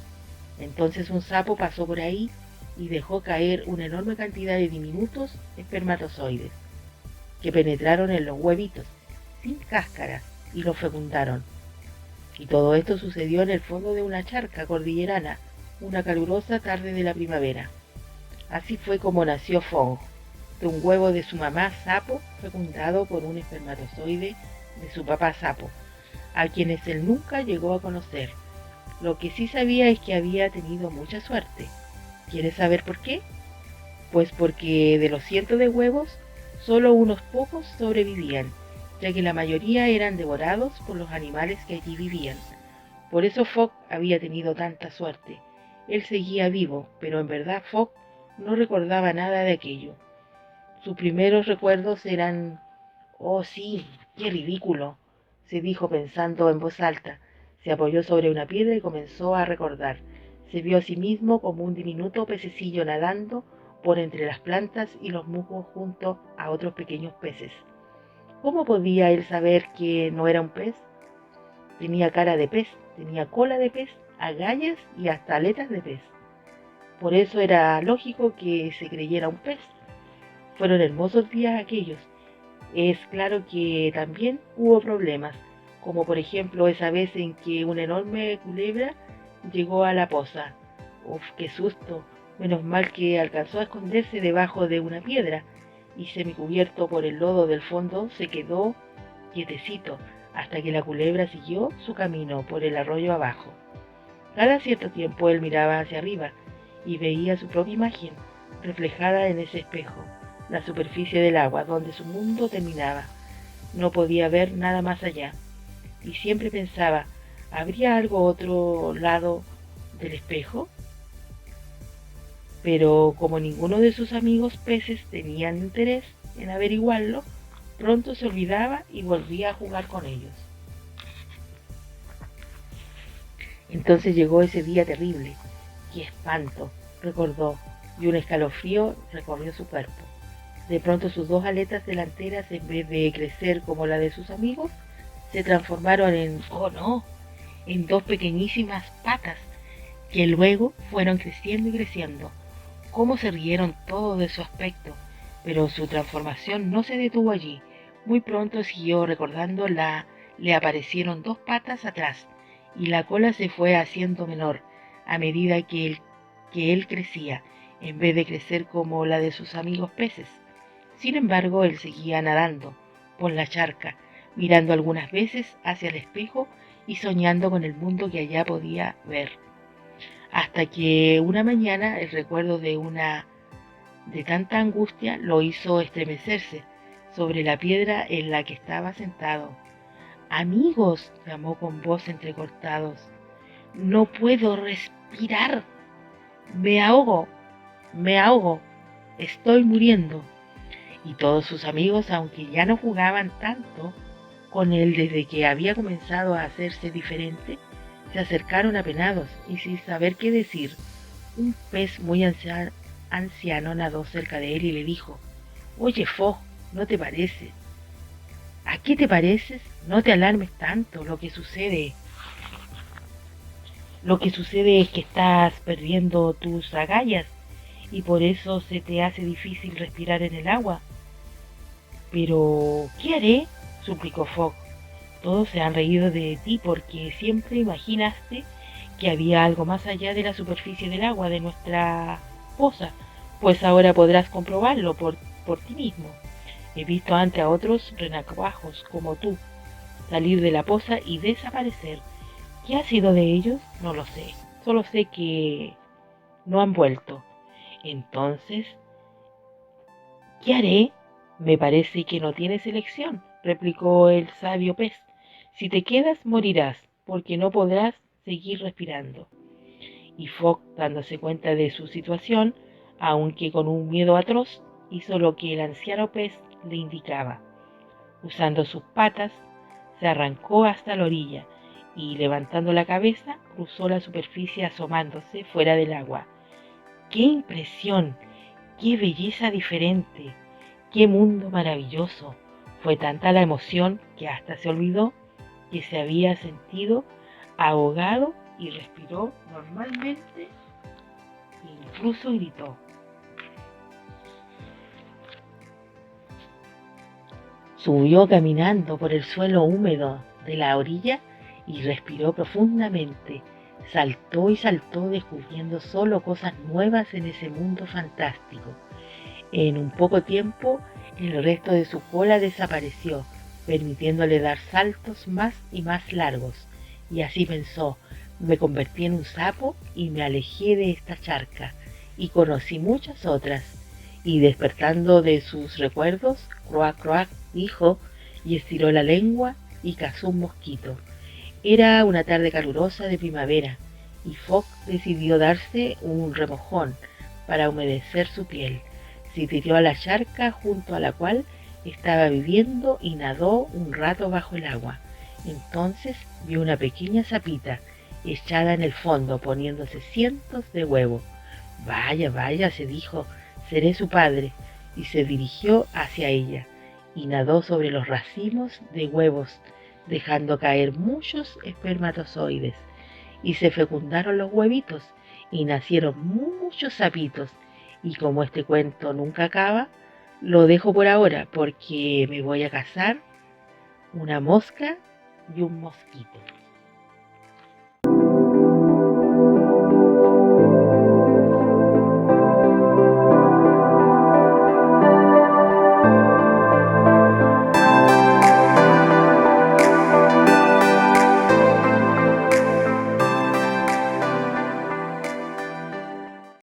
Entonces un sapo pasó por ahí y dejó caer una enorme cantidad de diminutos espermatozoides que penetraron en los huevitos sin cáscara y los fecundaron. Y todo esto sucedió en el fondo de una charca cordillerana, una calurosa tarde de la primavera. Así fue como nació Fong, de un huevo de su mamá sapo fecundado por un espermatozoide de su papá sapo, a quienes él nunca llegó a conocer. Lo que sí sabía es que había tenido mucha suerte. ¿Quieres saber por qué? Pues porque de los cientos de huevos, solo unos pocos sobrevivían, ya que la mayoría eran devorados por los animales que allí vivían. Por eso Fogg había tenido tanta suerte. Él seguía vivo, pero en verdad Fogg no recordaba nada de aquello. Sus primeros recuerdos eran: «Oh sí, qué ridículo», se dijo pensando en voz alta. Se apoyó sobre una piedra y comenzó a recordar. Se vio a sí mismo como un diminuto pececillo nadando por entre las plantas y los musgos junto a otros pequeños peces. ¿Cómo podía él saber que no era un pez? Tenía cara de pez, tenía cola de pez, agallas y hasta aletas de pez. Por eso era lógico que se creyera un pez. Fueron hermosos días aquellos. Es claro que también hubo problemas, como por ejemplo esa vez en que una enorme culebra llegó a la poza. Uf, qué susto. Menos mal que alcanzó a esconderse debajo de una piedra y semicubierto por el lodo del fondo se quedó quietecito hasta que la culebra siguió su camino por el arroyo abajo. Cada cierto tiempo él miraba hacia arriba y veía su propia imagen reflejada en ese espejo, la superficie del agua donde su mundo terminaba. No podía ver nada más allá y siempre pensaba: ¿habría algo otro lado del espejo? Pero como ninguno de sus amigos peces tenían interés en averiguarlo, pronto se olvidaba y volvía a jugar con ellos. Entonces llegó ese día terrible. ¡Qué espanto!, recordó, y un escalofrío recorrió su cuerpo. De pronto sus dos aletas delanteras, en vez de crecer como la de sus amigos, se transformaron en, ¡oh no!, en dos pequeñísimas patas, que luego fueron creciendo y creciendo. Cómo se rieron todos de su aspecto, pero su transformación no se detuvo allí. Muy pronto siguió recordando le aparecieron dos patas atrás, y la cola se fue haciendo menor a medida que él crecía, en vez de crecer como la de sus amigos peces. Sin embargo, él seguía nadando por la charca, mirando algunas veces hacia el espejo y soñando con el mundo que allá podía ver. Hasta que una mañana el recuerdo de tanta angustia lo hizo estremecerse sobre la piedra en la que estaba sentado. «Amigos», llamó con voz entrecortados, «no puedo respirar. Me ahogo, me ahogo, estoy muriendo». Y todos sus amigos, aunque ya no jugaban tanto con él desde que había comenzado a hacerse diferente, se acercaron apenados y sin saber qué decir. Un pez muy anciano nadó cerca de él y le dijo: «Oye, Fogg, ¿no te parece? ¿A qué te pareces? No te alarmes tanto. Lo que sucede es que estás perdiendo tus agallas y por eso se te hace difícil respirar en el agua». «Pero, ¿qué haré?», suplicó Fogg. «Todos se han reído de ti porque siempre imaginaste que había algo más allá de la superficie del agua de nuestra poza. Pues ahora podrás comprobarlo por ti mismo. He visto antes a otros renacuajos como tú salir de la poza y desaparecer. ¿Qué ha sido de ellos? No lo sé. Solo sé que no han vuelto. Entonces, ¿qué haré?». «Me parece que no tienes elección», replicó el sabio pez. «Si te quedas, morirás, porque no podrás seguir respirando». Y Fogg, dándose cuenta de su situación, aunque con un miedo atroz, hizo lo que el anciano pez le indicaba. Usando sus patas, se arrancó hasta la orilla y, levantando la cabeza, cruzó la superficie asomándose fuera del agua. ¡Qué impresión! ¡Qué belleza diferente! ¡Qué mundo maravilloso! Fue tanta la emoción que hasta se olvidó que se había sentido ahogado y respiró normalmente e incluso gritó. Subió caminando por el suelo húmedo de la orilla y respiró profundamente. Saltó y saltó descubriendo solo cosas nuevas en ese mundo fantástico. En un poco tiempo, el resto de su cola desapareció, permitiéndole dar saltos más y más largos. Y así pensó, me convertí en un sapo y me alejé de esta charca, y conocí muchas otras. Y despertando de sus recuerdos, croac croac dijo, y estiró la lengua y cazó un mosquito. Era una tarde calurosa de primavera, y Fogg decidió darse un remojón para humedecer su piel. Se tiró a la charca junto a la cual estaba viviendo y nadó un rato bajo el agua. Entonces vio una pequeña sapita echada en el fondo poniéndose cientos de huevos. Vaya, vaya, se dijo, seré su padre, y se dirigió hacia ella, y nadó sobre los racimos de huevos, dejando caer muchos espermatozoides, y se fecundaron los huevitos, y nacieron muchos sapitos, y como este cuento nunca acaba, lo dejo por ahora porque me voy a cazar una mosca y un mosquito.